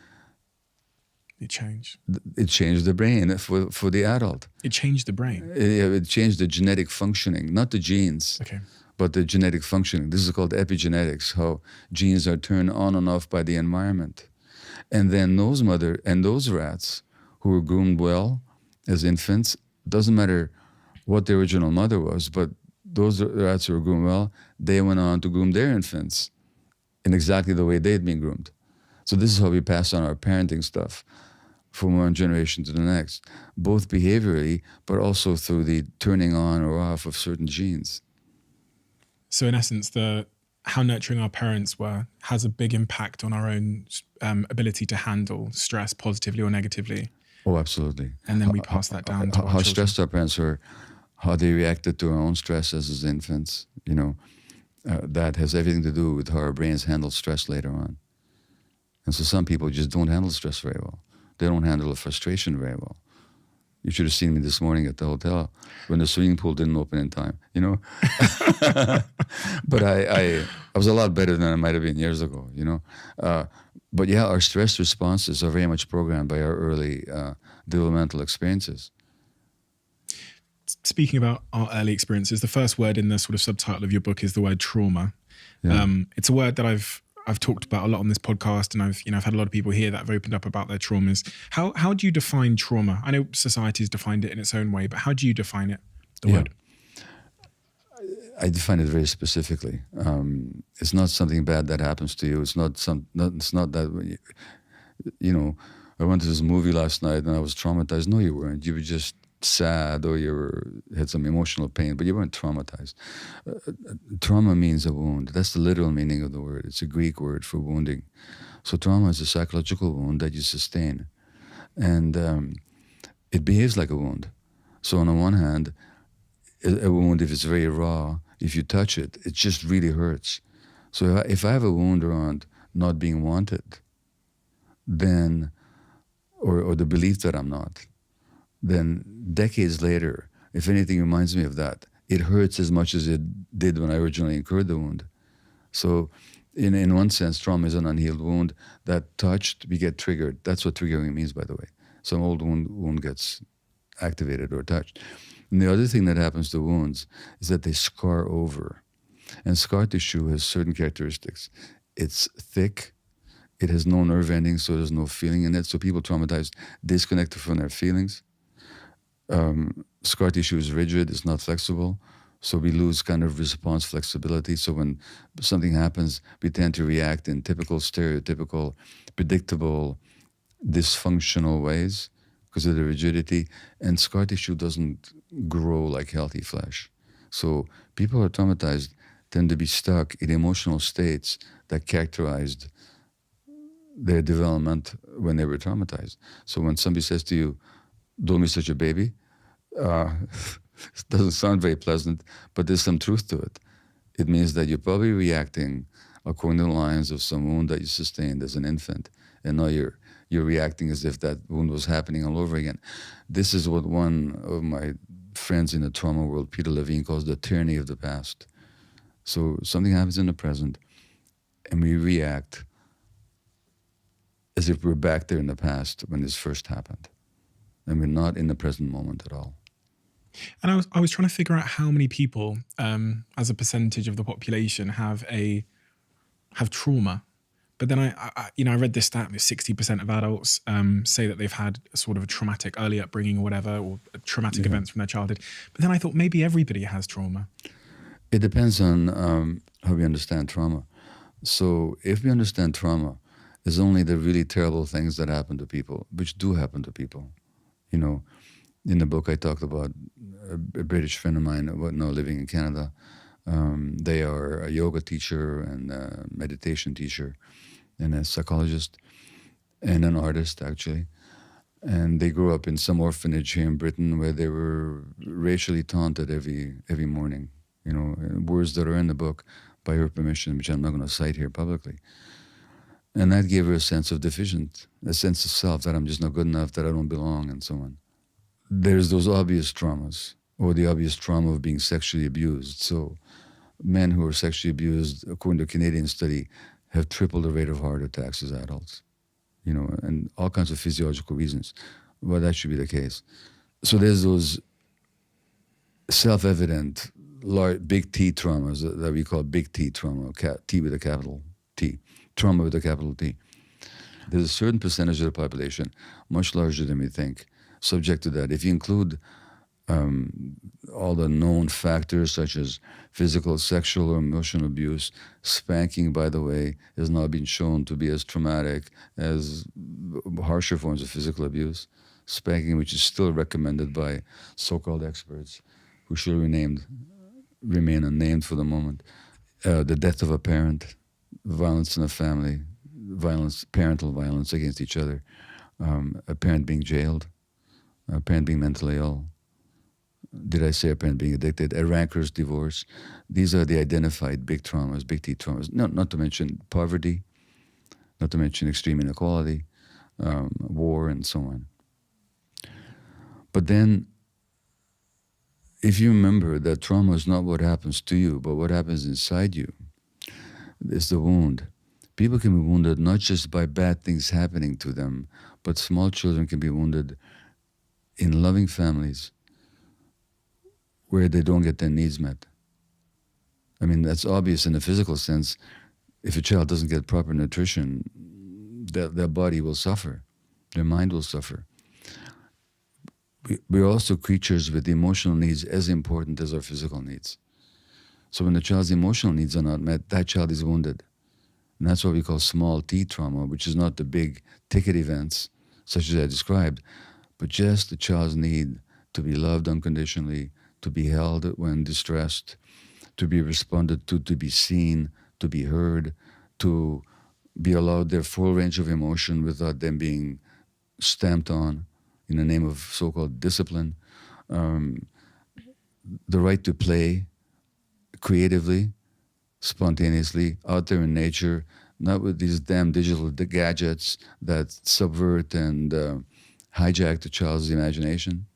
it changed. It changed the brain for the adult. It changed the brain? It changed the genetic functioning, not the genes. Okay. But the genetic functioning. This is called epigenetics, how genes are turned on and off by the environment. And then those rats who were groomed well as infants, doesn't matter what the original mother was, but those rats who were groomed well, they went on to groom their infants in exactly the way they'd been groomed. So this is how we pass on our parenting stuff from one generation to the next, both behaviorally, but also through the turning on or off of certain genes. So in essence, how nurturing our parents were has a big impact on our own ability to handle stress positively or negatively. Oh, absolutely. And then we pass that down to our how children. Stressed our parents were, how they reacted to our own stresses as infants. That has everything to do with how our brains handle stress later on. And so some people just don't handle stress very well. They don't handle the frustration very well. You should have seen me this morning at the hotel when the swimming pool didn't open in time, But I was a lot better than I might have been years ago, But yeah, our stress responses are very much programmed by our early developmental experiences. Speaking about our early experiences, the first word in the sort of subtitle of your book is the word trauma. Yeah. It's a word that I've talked about a lot on this podcast, and I've had a lot of people here that have opened up about their traumas. How do you define trauma? I know society's defined it in its own way, but how do you define it, the word? I define it very specifically. It's not something bad that happens to you. It's not that you know. I went to this movie last night and I was traumatized. No, you weren't. You were just sad, or had some emotional pain, but you weren't traumatized. Trauma means a wound. That's the literal meaning of the word. It's a Greek word for wounding. So trauma is a psychological wound that you sustain, and it behaves like a wound. So on the one hand, a wound, if it's very raw, if you touch it, it just really hurts. So if I have a wound around not being wanted, then, or the belief that I'm not, then decades later, if anything reminds me of that, it hurts as much as it did when I originally incurred the wound. So in one sense, trauma is an unhealed wound that touched, we get triggered. That's what triggering means, by the way. Some old wound gets activated or touched. And the other thing that happens to wounds is that they scar over. And scar tissue has certain characteristics. It's thick, it has no nerve endings, so there's no feeling in it. So people traumatized disconnected from their feelings. Scar tissue is rigid, it's not flexible, so we lose kind of response flexibility. So when something happens, we tend to react in typical, stereotypical, predictable, dysfunctional ways because of the rigidity. And scar tissue doesn't grow like healthy flesh. So people who are traumatized tend to be stuck in emotional states that characterized their development when they were traumatized. So when somebody says to you, "Don't be such a baby," it doesn't sound very pleasant, but there's some truth to it. It means that you're probably reacting according to the lines of some wound that you sustained as an infant, and now you're reacting as if that wound was happening all over again. This is what one of my friends in the trauma world, Peter Levine, calls the tyranny of the past. So something happens in the present, and we react as if we're back there in the past when this first happened. And we're not in the present moment at all. And I was trying to figure out how many people, as a percentage of the population, have trauma. But then I read this stat that 60% of adults say that they've had a sort of a traumatic early upbringing or whatever, or traumatic events from their childhood. But then I thought maybe everybody has trauma. It depends on how we understand trauma. So if we understand trauma as only the really terrible things that happen to people, which do happen to people. You know, in the book I talked about a British friend of mine now living in Canada. They are a yoga teacher and a meditation teacher and a psychologist and an artist, actually. And they grew up in some orphanage here in Britain where they were racially taunted every morning. You know, words that are in the book by her permission, which I'm not going to cite here publicly. And that gave her a sense of deficient, a sense of self, that I'm just not good enough, that I don't belong, and so on. There's those obvious traumas, or the obvious trauma of being sexually abused. So men who are sexually abused, according to a Canadian study, have triple the rate of heart attacks as adults, you know, and all kinds of physiological reasons why that should be the case. So there's those self-evident, big T traumas that we call big T trauma, T with a capital T. Trauma with a capital T. There's a certain percentage of the population, much larger than we think, subject to that. If you include all the known factors such as physical, sexual, or emotional abuse, spanking, by the way, has now been shown to be as traumatic as harsher forms of physical abuse. Spanking, which is still recommended by so-called experts, who should remain unnamed for the moment. The death of a parent, violence in a family, parental violence against each other, a parent being jailed, a parent being mentally ill. Did I say a parent being addicted? A rancorous divorce. These are the identified big traumas, big T traumas. No, not to mention poverty, not to mention extreme inequality, war, and so on. But then, if you remember that trauma is not what happens to you, but what happens inside you, it's the wound. People can be wounded not just by bad things happening to them, but small children can be wounded in loving families where they don't get their needs met. I mean, that's obvious in a physical sense. If a child doesn't get proper nutrition, their body will suffer, their mind will suffer. We're also creatures with emotional needs as important as our physical needs. So when the child's emotional needs are not met, that child is wounded. And that's what we call small T trauma, which is not the big ticket events, such as I described, but just the child's need to be loved unconditionally, to be held when distressed, to be responded to be seen, to be heard, to be allowed their full range of emotion without them being stamped on in the name of so-called discipline. The right to play creatively, spontaneously, out there in nature, not with these damn digital gadgets that subvert and hijack the child's imagination,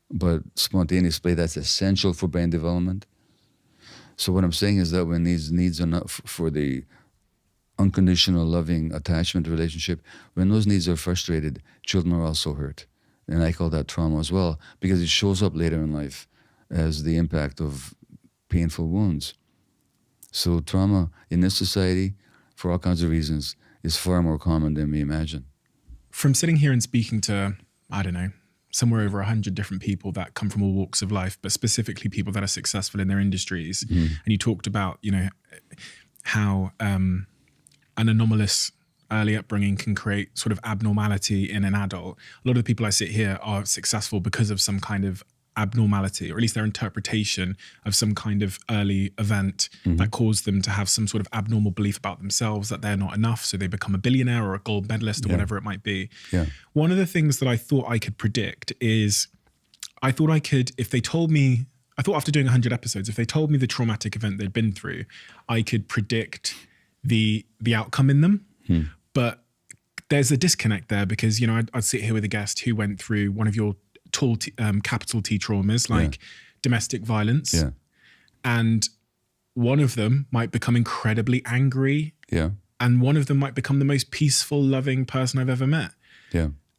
but spontaneous play that's essential for brain development. So what I'm saying is that when these needs are not for the unconditional loving attachment relationship, when those needs are frustrated, children are also hurt. And I call that trauma as well, because it shows up later in life as the impact of painful wounds. So trauma in this society, for all kinds of reasons, is far more common than we imagine. From sitting here and speaking to, I don't know, somewhere over 100 different people that come from all walks of life, but specifically people that are successful in their industries. And you talked about, you know, how an anomalous early upbringing can create sort of abnormality in an adult. A lot of the people I sit here are successful because of some kind of abnormality, or at least their interpretation of some kind of early event that caused them to have some sort of abnormal belief about themselves, that they're not enough, so they become a billionaire or a gold medalist or whatever it might be. One of the things that I thought I could predict is, I thought after doing 100 episodes, if they told me the traumatic event they'd been through, I could predict the outcome in them. But there's a disconnect there, because, you know, I'd sit here with a guest who went through one of your tall capital T traumas, like domestic violence. And one of them might become incredibly angry. And one of them might become the most peaceful, loving person I've ever met.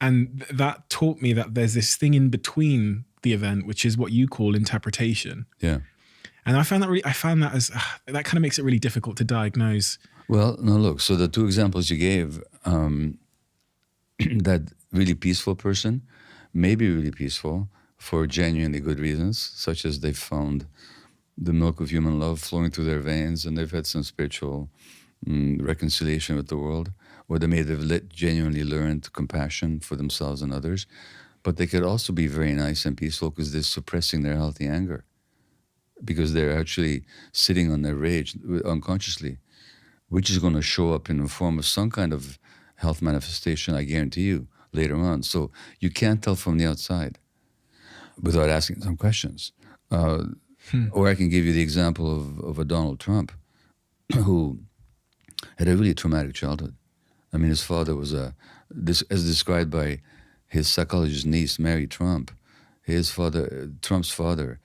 And that taught me that there's this thing in between the event, which is what you call interpretation. And I found that as that kind of makes it really difficult to diagnose. Well, no, look, so the two examples you gave, that really peaceful person may be really peaceful for genuinely good reasons, such as they've found the milk of human love flowing through their veins and they've had some spiritual reconciliation with the world, or they may have genuinely learned compassion for themselves and others. But they could also be very nice and peaceful because they're suppressing their healthy anger, because they're actually sitting on their rage unconsciously, which is going to show up in the form of some kind of health manifestation, I guarantee you, later on. So you can't tell from the outside without asking some questions. Or I can give you the example of a Donald Trump who had a really traumatic childhood. I mean, his father was as described by his psychologist niece, Mary Trump, his father, Trump's father,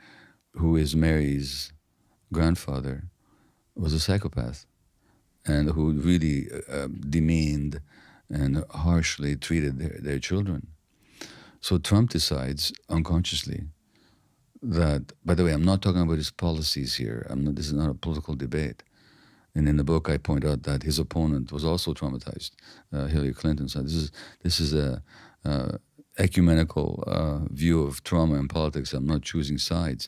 who is Mary's grandfather, was a psychopath, and who really demeaned and harshly treated their children. So Trump decides unconsciously that, by the way, I'm not talking about his policies here. This is not a political debate. And in the book, I point out that his opponent was also traumatized, Hillary Clinton. So this is a ecumenical view of trauma in politics. I'm not choosing sides.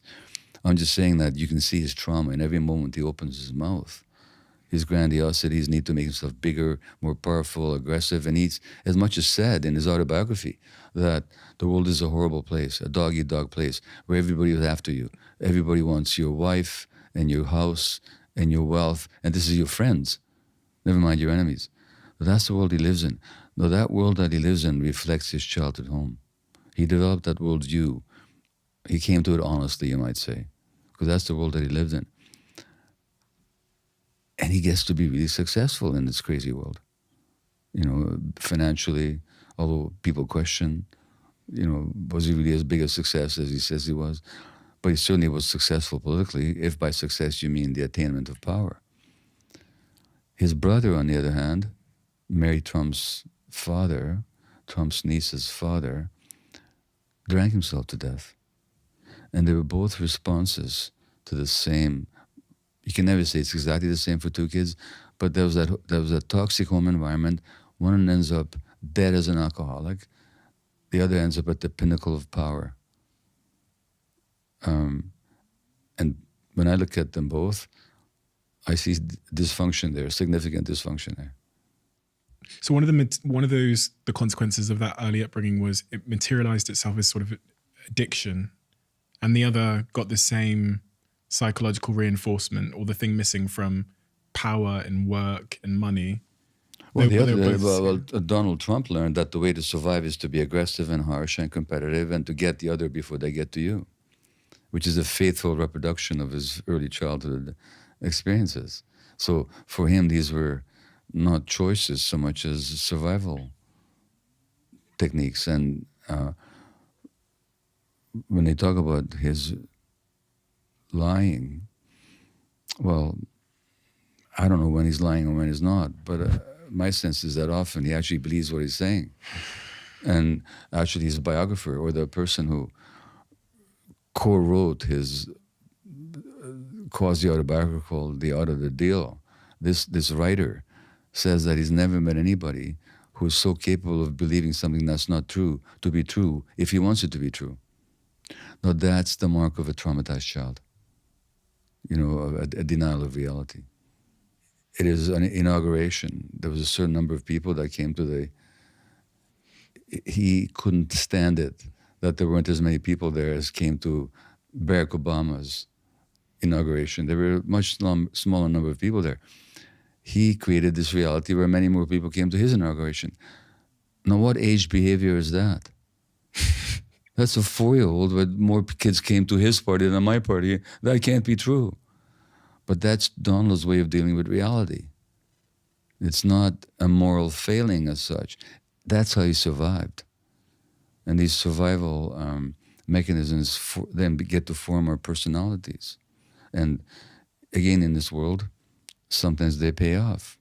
I'm just saying that you can see his trauma in every moment he opens his mouth. His grandiosity, his need to make himself bigger, more powerful, aggressive. And he's as much as said in his autobiography that the world is a horrible place, a dog-eat-dog place, where everybody is after you. Everybody wants your wife and your house and your wealth, and this is your friends, never mind your enemies. But that's the world he lives in. Now, that world that he lives in reflects his childhood home. He developed that worldview. He came to it honestly, you might say, because that's the world that he lived in. And he gets to be really successful in this crazy world. You know, financially, although people question, you know, was he really as big a success as he says he was? But he certainly was successful politically, if by success you mean the attainment of power. His brother, on the other hand, Mary Trump's father, Trump's niece's father, drank himself to death. And they were both responses to the same. You can never say it's exactly the same for two kids, but there was a toxic home environment. One ends up dead as an alcoholic. The other ends up at the pinnacle of power. And when I look at them both, I see dysfunction there, significant dysfunction there. So one of the consequences of that early upbringing was it materialized itself as sort of addiction, and the other got the same psychological reinforcement, or the thing missing from power and work and money. Well, both- Donald Trump learned that the way to survive is to be aggressive and harsh and competitive and to get the other before they get to you, which is a faithful reproduction of his early childhood experiences. So for him, these were not choices so much as survival techniques. And when they talk about his lying, well, I don't know when he's lying and when he's not, but my sense is that often he actually believes what he's saying. And actually his biographer, or the person who co-wrote his quasi-autobiography called The Art of the Deal, this writer says that he's never met anybody who's so capable of believing something that's not true to be true if he wants it to be true. Now that's the mark of a traumatized child, a denial of reality. It is an inauguration. There was a certain number of people that came to he couldn't stand it that there weren't as many people there as came to Barack Obama's inauguration. There were a much smaller number of people there. He created this reality where many more people came to his inauguration. Now, what age behavior is that? That's a 4-year-old where more kids came to his party than my party. That can't be true. But that's Donald's way of dealing with reality. It's not a moral failing as such. That's how he survived. And these survival mechanisms then get to form our personalities. And again, in this world, sometimes they pay off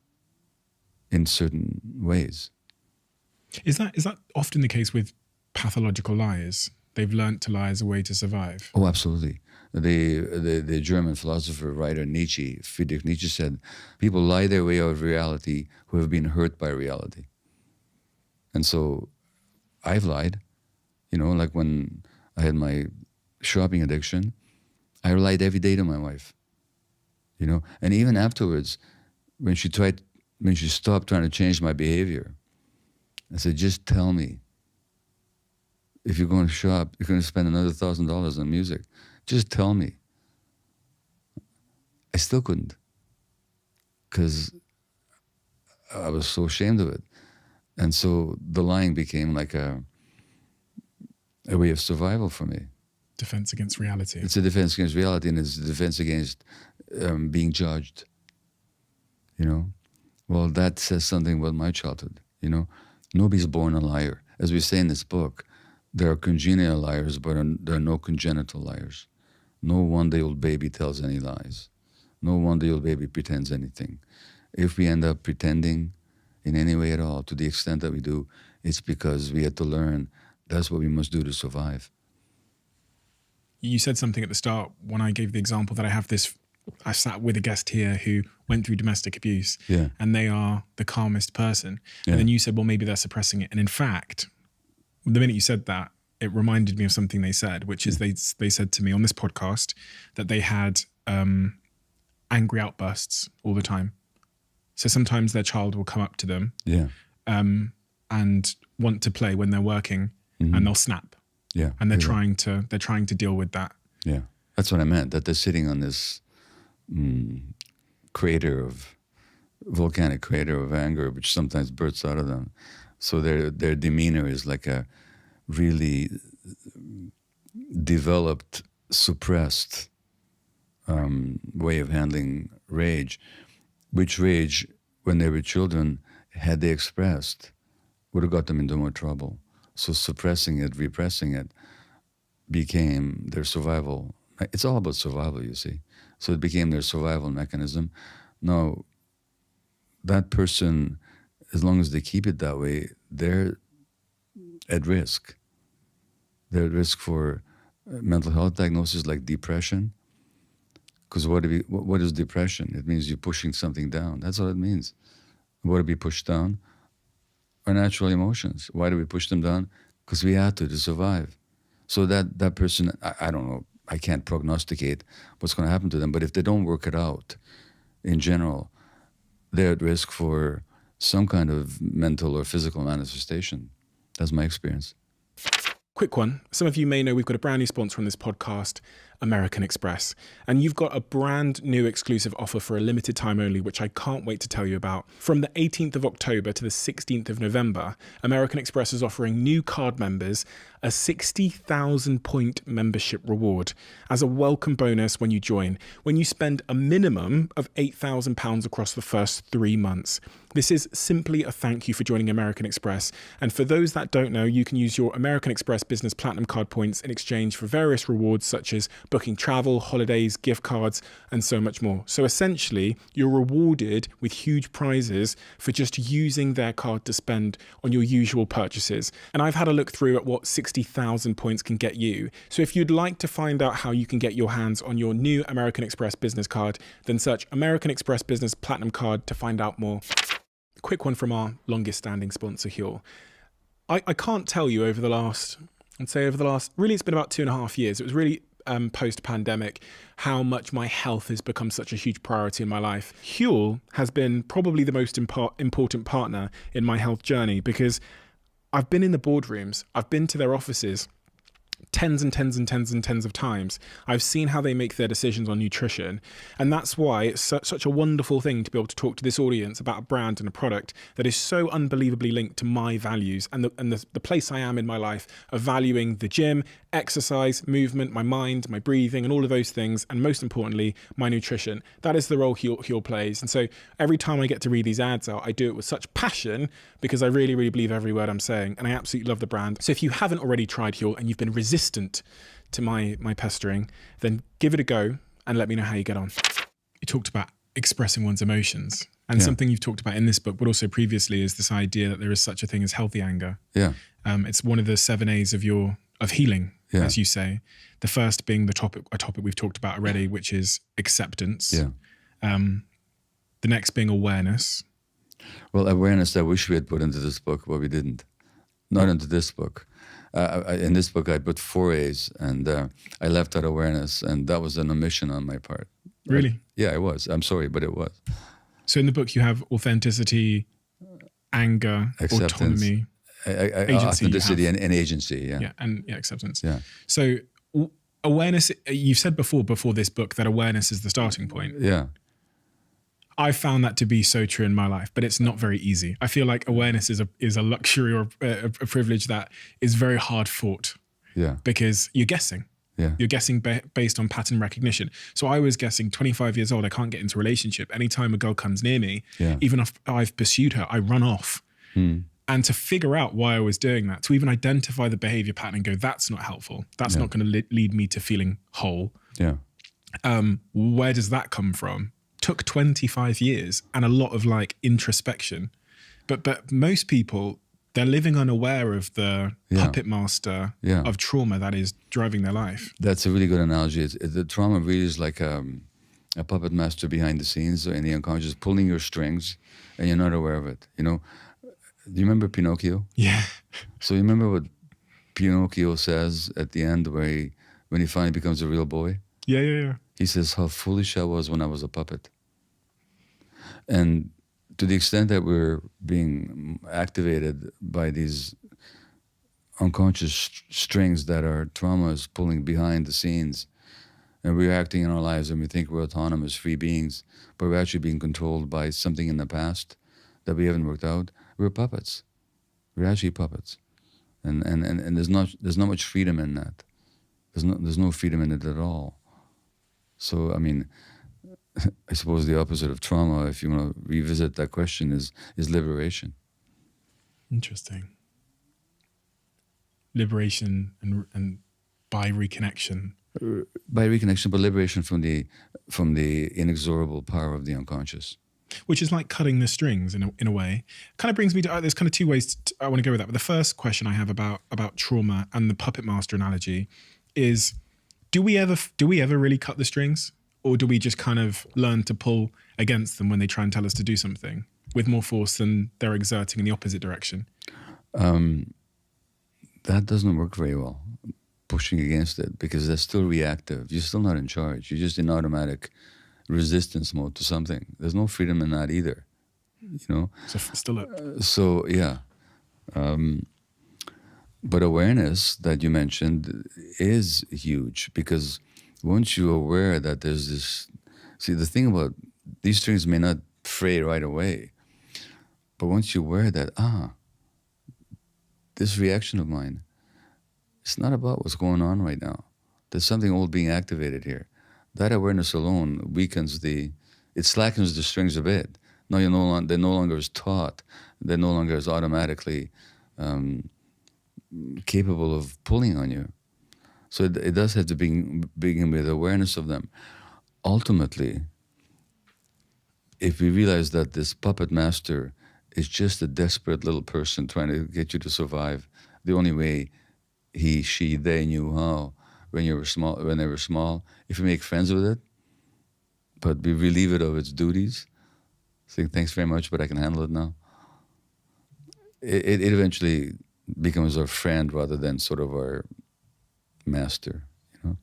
in certain ways. Is that often the case with pathological liars? They've learnt to lie as a way to survive. Oh, absolutely. The German philosopher, writer Friedrich Nietzsche said, people lie their way out of reality who have been hurt by reality. And so I've lied, like when I had my shopping addiction, I lied every day to my wife, and even afterwards, when she stopped trying to change my behavior, I said, just tell me. If you're going to shop, you're going to spend another $1,000 on music. Just tell me. I still couldn't, because I was so ashamed of it. And so the lying became like a way of survival for me. Defense against reality. It's a defense against reality, and it's a defense against being judged. Well, that says something about my childhood. Nobody's born a liar. As we say in this book, there are congenital liars, but there are no congenital liars. No one-day-old baby tells any lies. No one-day-old baby pretends anything. If we end up pretending in any way at all, to the extent that we do, it's because we had to learn that's what we must do to survive. You said something at the start when I gave the example that I sat with a guest here who went through domestic abuse, and they are the calmest person. And then you said, well, maybe they're suppressing it. And in fact, the minute you said that, it reminded me of something they said, which is they said to me on this podcast that they had angry outbursts all the time. So sometimes their child will come up to them and want to play when they're working, and they'll snap. Yeah. And they're trying to deal with that. Yeah. That's what I meant, that they're sitting on this volcanic crater of anger, which sometimes bursts out of them. So their demeanor is like a really developed, suppressed way of handling rage, which rage, when they were children, had they expressed, would have got them into more trouble. So suppressing it, repressing it, became their survival. It's all about survival, you see. So it became their survival mechanism. Now, that person, as long as they keep it that way, they're at risk. They're at risk for mental health diagnoses like depression. Because what is depression? It means you're pushing something down. That's all it means. What do we push down? Our natural emotions. Why do we push them down? Because we have to survive. So that person, I don't know I can't prognosticate what's going to happen to them. But if they don't work it out, in general, they're at risk for some kind of mental or physical manifestation. That's my experience. Quick one. Some of you may know we've got a brand new sponsor on this podcast, American Express. And you've got a brand new exclusive offer for a limited time only, which I can't wait to tell you about. From the 18th of October to the 16th of November, American Express is offering new card members a 60,000 point membership reward as a welcome bonus when you join, when you spend a minimum of £8,000 across the first 3 months. This is simply a thank you for joining American Express. And for those that don't know, you can use your American Express Business Platinum Card points in exchange for various rewards such as booking travel, holidays, gift cards, and so much more. So essentially, you're rewarded with huge prizes for just using their card to spend on your usual purchases. And I've had a look through at what 60,000 points can get you. So if you'd like to find out how you can get your hands on your new American Express Business Card, then search American Express Business Platinum Card to find out more. Quick one from our longest standing sponsor, Huel. I can't tell you over the last, really it's been about 2.5 years. It was really post-pandemic, how much my health has become such a huge priority in my life. Huel has been probably the most important partner in my health journey, because I've been in the boardrooms, I've been to their offices tens of times. I've seen how they make their decisions on nutrition. And that's why it's such a wonderful thing to be able to talk to this audience about a brand and a product that is so unbelievably linked to my values and the place I am in my life of valuing the gym, exercise, movement, my mind, my breathing, and all of those things. And most importantly, my nutrition. That is the role Huel plays. And so every time I get to read these ads out, I do it with such passion because I really, really believe every word I'm saying. And I absolutely love the brand. So if you haven't already tried Huel and you've been resistant to my pestering, then give it a go and let me know how you get on. You talked about expressing one's emotions, and something you've talked about in this book, but also previously, is this idea that there is such a thing as healthy anger. Yeah. It's one of the 7 A's of healing, as you say. The first being a topic we've talked about already, which is acceptance. Yeah. The next being awareness. Well, awareness I wish we had put into this book, but we didn't. Not into this book. In this book, I put 4 A's, and I left out awareness, and that was an omission on my part. Really? Yeah, it was. I'm sorry, but it was. So in the book, you have authenticity, anger, acceptance, autonomy, agency. Authenticity and agency, yeah. And acceptance. Yeah. So awareness, you've said before this book that awareness is the starting point. Yeah. I found that to be so true in my life, but it's not very easy. I feel like awareness is a luxury or a privilege that is very hard fought. Yeah. Because you're guessing. Yeah. You're guessing based on pattern recognition. So I was guessing 25 years old, I can't get into a relationship. Anytime a girl comes near me, even if I've pursued her, I run off. And to figure out why I was doing that, to even identify the behavior pattern and go, that's not helpful. That's not going to lead me to feeling whole. Yeah. Where does that come from? Took 25 years and a lot of introspection. But most people, they're living unaware of the puppet master of trauma that is driving their life. That's a really good analogy. The trauma really is like a puppet master behind the scenes in the unconscious, pulling your strings, and you're not aware of it. You know, do you remember Pinocchio? Yeah. So you remember what Pinocchio says at the end when he finally becomes a real boy? Yeah. He says, how foolish I was when I was a puppet. And to the extent that we're being activated by these unconscious strings that our trauma is pulling behind the scenes, and we're acting in our lives and we think we're autonomous, free beings, but we're actually being controlled by something in the past that we haven't worked out, we're puppets. We're actually puppets. And there's not much freedom in that. There's no freedom in it at all. So, I mean, I suppose the opposite of trauma, if you want to revisit that question, is liberation. Interesting. Liberation and by reconnection. By reconnection, but liberation from the inexorable power of the unconscious. Which is like cutting the strings in a way. Kind of brings me to, there's kind of 2 ways I want to go with that. But the first question I have about trauma and the puppet master analogy is, do we ever really cut the strings? Or do we just kind of learn to pull against them when they try and tell us to do something with more force than they're exerting in the opposite direction? That doesn't work very well. pushing against it because that's still reactive. You're still not in charge. You're just in automatic resistance mode to something. There's no freedom in that either, you know? So still a So, yeah. But awareness that you mentioned is huge because once you're aware that there's this... See, the thing about these strings may not fray right away, but once you're aware that, this reaction of mine, it's not about what's going on right now. There's something old being activated here. That awareness alone weakens it slackens the strings a bit. No, they're no longer as taut. They're no longer as automatically capable of pulling on you. So it does have to begin with awareness of them. Ultimately, if we realize that this puppet master is just a desperate little person trying to get you to survive, the only way he, she, they knew how when they were small, if we make friends with it, but we relieve it of its duties, saying thanks very much, but I can handle it now, it eventually becomes our friend rather than sort of our master, you know?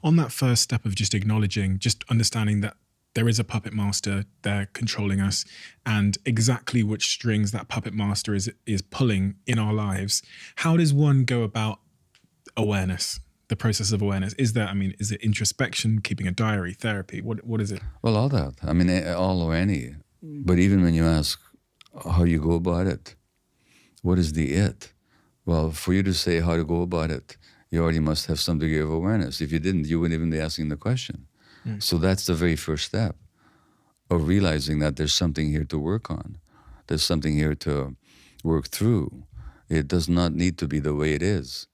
On that first step of just acknowledging, just understanding that there is a puppet master there controlling us and exactly which strings that puppet master is pulling in our lives, how does one go about awareness, the process of awareness? Is it introspection, keeping a diary, therapy? What is it? Well, all that. I mean, all or any. But even when you ask how you go about it, what is the it? Well, for you to say how to go about it, you already must have some degree of awareness. If you didn't, you wouldn't even be asking the question. So that's the very first step of realizing that there's something here to work on. There's something here to work through. It does not need to be the way it is.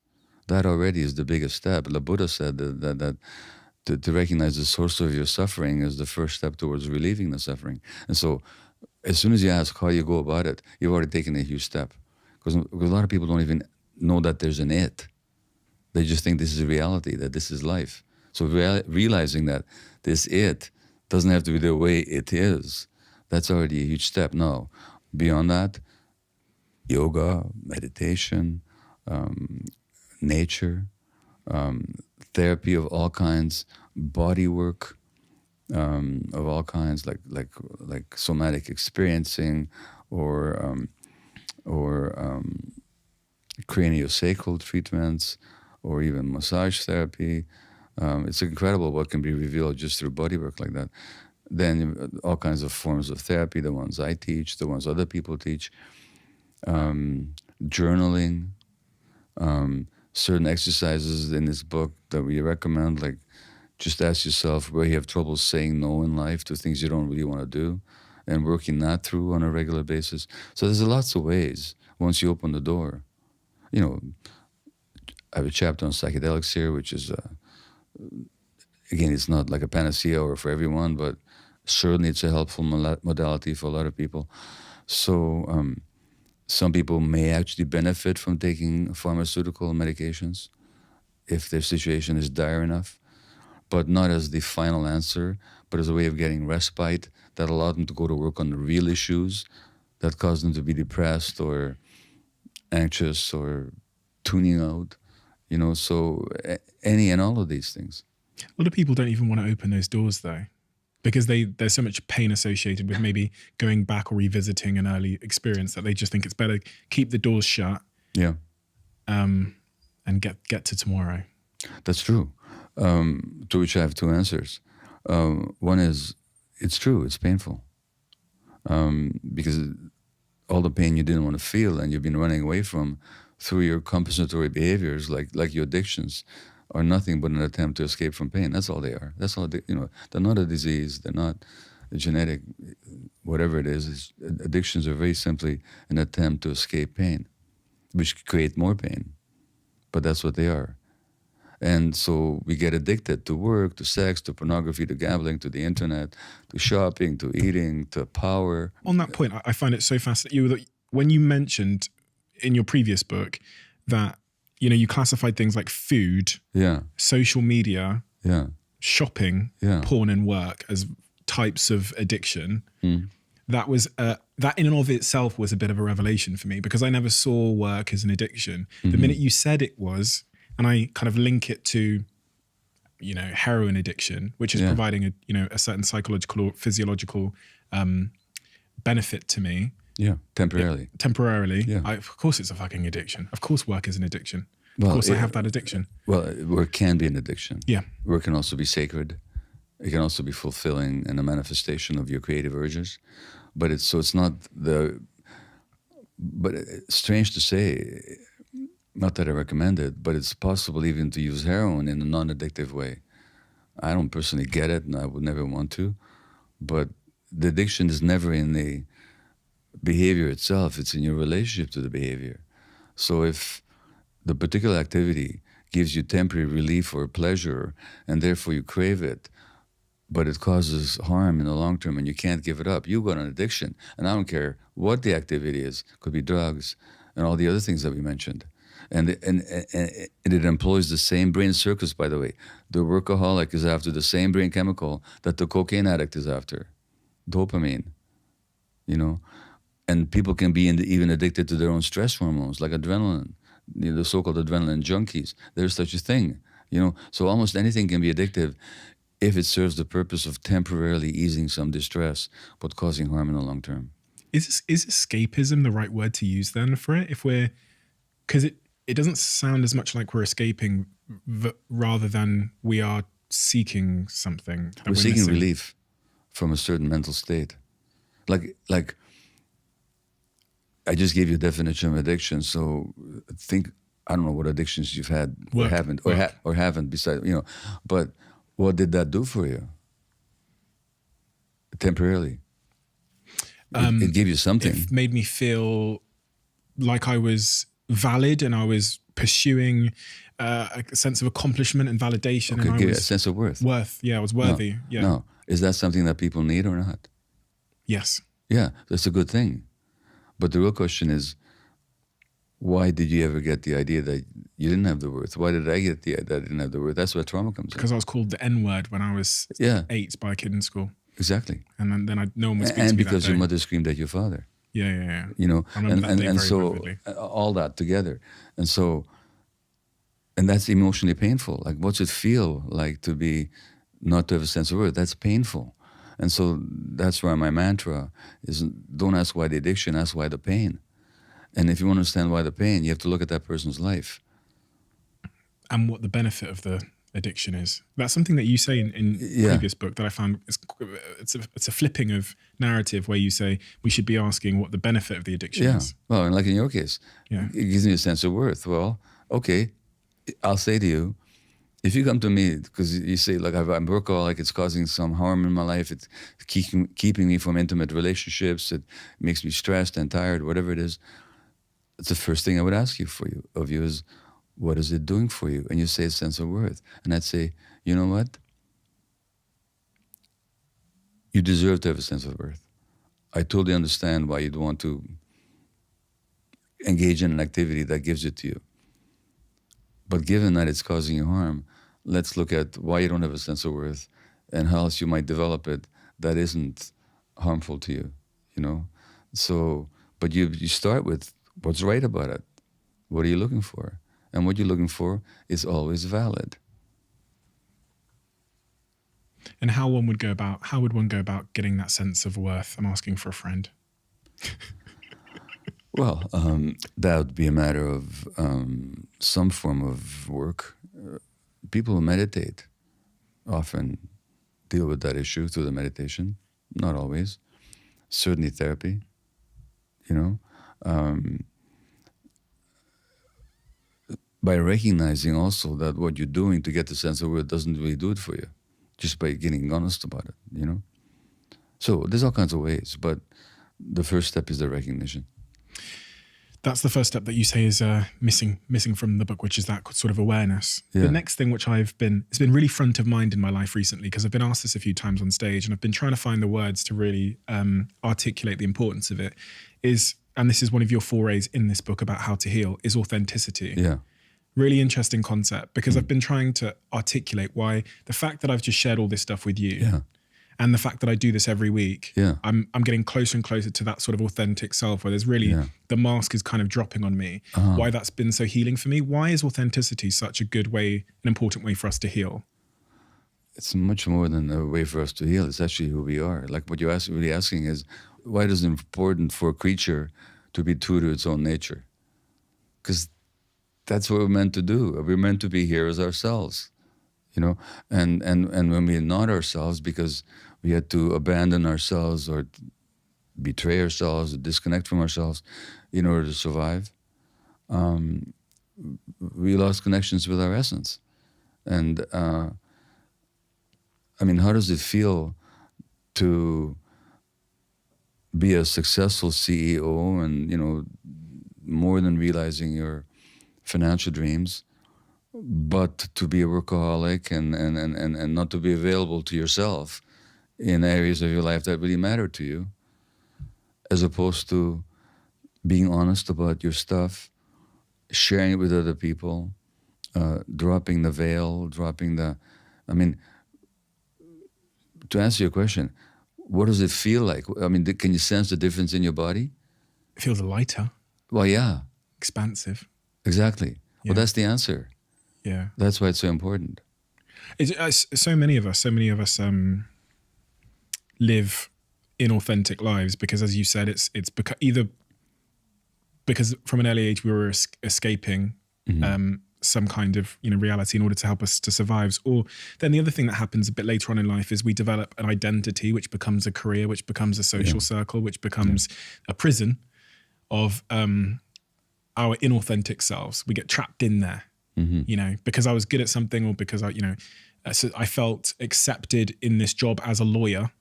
That already is the biggest step. The Buddha said that to recognize the source of your suffering is the first step towards relieving the suffering. And so as soon as you ask how you go about it, you've already taken a huge step. Because a lot of people don't even know that there's an it. They just think this is reality, that this is life. So realizing that this it doesn't have to be the way it is, that's already a huge step. Now, beyond that, yoga, meditation, nature, therapy of all kinds, body work of all kinds, like somatic experiencing or craniosacral treatments, or even massage therapy. It's incredible what can be revealed just through body work like that. Then all kinds of forms of therapy, the ones I teach, the ones other people teach, journaling, certain exercises in this book that we recommend, like just ask yourself where you have trouble saying no in life to things you don't really want to do and working that through on a regular basis. So there's lots of ways once you open the door. You know, I have a chapter on psychedelics here, which is, again, it's not like a panacea or for everyone, but certainly it's a helpful modality for a lot of people. So some people may actually benefit from taking pharmaceutical medications if their situation is dire enough, but not as the final answer, but as a way of getting respite that allowed them to go to work on the real issues that caused them to be depressed or anxious or tuning out. You know, so any and all of these things. A lot of people don't even want to open those doors though, because there's so much pain associated with maybe going back or revisiting an early experience that they just think it's better keep the doors shut. Yeah. And get to tomorrow. That's true. To which I have two answers. One is, it's true, it's painful. Because all the pain you didn't want to feel and you've been running away from through your compensatory behaviors, like your addictions, are nothing but an attempt to escape from pain. That's all they are. That's all they, they're not a disease. They're not a genetic, whatever it is. Addictions are very simply an attempt to escape pain, which create more pain. But that's what they are. And so we get addicted to work, to sex, to pornography, to gambling, to the internet, to shopping, to eating, to power. On that point, I find it so fascinating. When you mentioned in your previous book that, you classified things like food, social media, shopping, porn and work as types of addiction. That was that in and of itself was a bit of a revelation for me because I never saw work as an addiction. The minute you said it was, and I kind of link it to, heroin addiction, which is providing a certain psychological or physiological benefit to me. Yeah, temporarily. Temporarily. Yeah. Of course it's a fucking addiction. Of course work is an addiction. Of course I have that addiction. Well, work can be an addiction. Yeah. Work can also be sacred. It can also be fulfilling and a manifestation of your creative urges. But it's not but it's strange to say, not that I recommend it, but it's possible even to use heroin in a non-addictive way. I don't personally get it, and I would never want to, but the addiction is never in the behavior itself, it's in your relationship to the behavior. So if the particular activity gives you temporary relief or pleasure, and therefore you crave it, but it causes harm in the long term and you can't give it up, you got an addiction. And I don't care what the activity is, could be drugs and all the other things that we mentioned. And it employs the same brain circuits, by the way. The workaholic is after the same brain chemical that the cocaine addict is after, dopamine, And people can be even addicted to their own stress hormones, like adrenaline, the so-called adrenaline junkies. There's such a thing, So almost anything can be addictive if it serves the purpose of temporarily easing some distress, but causing harm in the long term. Is escapism the right word to use then for it? Because it doesn't sound as much like we're escaping rather than we are seeking something. We're seeking relief from a certain mental state. Like I just gave you a definition of addiction, so I don't know what addictions you've had or haven't besides, but what did that do for you? Temporarily. It gave you something. It made me feel like I was valid and I was pursuing a sense of accomplishment and validation. Okay, and give you a sense of worth. I was worthy. No. Is that something that people need or not? Yes. Yeah, that's a good thing. But the real question is, why did you ever get the idea that you didn't have the worth? Why did I get the idea that I didn't have the worth? That's where trauma comes in. Because I was called the N-word when I was 8 by a kid in school. Exactly. And then no one would speak to me. And because that your day. mother screamed at your father. Yeah. I remember that day and very so vividly. all that together. And that's emotionally painful. Like, what's it feel like not to have a sense of worth? That's painful. And so that's why my mantra is, don't ask why the addiction, ask why the pain. And if you want to understand why the pain, you have to look at that person's life. And what the benefit of the addiction is. That's something that you say in previous book that I found, it's a flipping of narrative where you say we should be asking what the benefit of the addiction is. Well, and like in your case, it gives me a sense of worth. Well, okay, I'll say to you, if you come to me because you say, like, I'm workaholic, it's causing some harm in my life, it's keeping me from intimate relationships, it makes me stressed and tired, whatever it is, it's the first thing I would ask of you is, what is it doing for you? And you say a sense of worth. And I'd say, you know what? You deserve to have a sense of worth. I totally understand why you'd want to engage in an activity that gives it to you. But given that it's causing you harm, let's look at why you don't have a sense of worth and how else you might develop it that isn't harmful to you, So, but you start with what's right about it. What are you looking for? And what you're looking for is always valid. And how would one go about getting that sense of worth? I'm asking for a friend. Well, that would be a matter of some form of work. People who meditate often deal with that issue through the meditation. Not always. Certainly therapy, by recognizing also that what you're doing to get the sense of worth doesn't really do it for you, just by getting honest about it, So there's all kinds of ways, but the first step is the recognition. That's the first step that you say is missing from the book, which is that sort of awareness. Yeah. The next thing, which it's been really front of mind in my life recently, because I've been asked this a few times on stage, and I've been trying to find the words to really articulate the importance of it, and this is one of your forays in this book about how to heal, is authenticity. Yeah. Really interesting concept, because I've been trying to articulate why the fact that I've just shared all this stuff with you And the fact that I do this every week, Yeah. I'm getting closer and closer to that sort of authentic self where there's really, the mask is kind of dropping on me. Why that's been so healing for me. Why is authenticity such a good way, an important way for us to heal? It's much more than a way for us to heal. It's actually who we are. Like what you're really asking is, why is it important for a creature to be true to its own nature? Because that's what we're meant to do. We're meant to be here as ourselves, you know. And when we're not ourselves, because we had to abandon ourselves or betray ourselves or disconnect from ourselves in order to survive, we lost connections with our essence. And I mean, how does it feel to be a successful CEO and, you know, more than realizing your financial dreams, but to be a workaholic and not to be available to yourself in areas of your life that really matter to you, as opposed to being honest about your stuff, sharing it with other people, dropping the veil, I mean, to answer your question, what does it feel like? I mean, can you sense the difference in your body? It feels lighter. Well, yeah. Expansive. Exactly. Yeah. Well, that's the answer. Yeah. That's why it's so important. So many of us live inauthentic lives because, as you said, it's either because from an early age we were escaping some kind of reality in order to help us to survive, or then the other thing that happens a bit later on in life is we develop an identity which becomes a career, which becomes a social circle, which becomes a prison of our inauthentic selves. We get trapped in there, because I was good at something, or because I felt accepted in this job as a lawyer.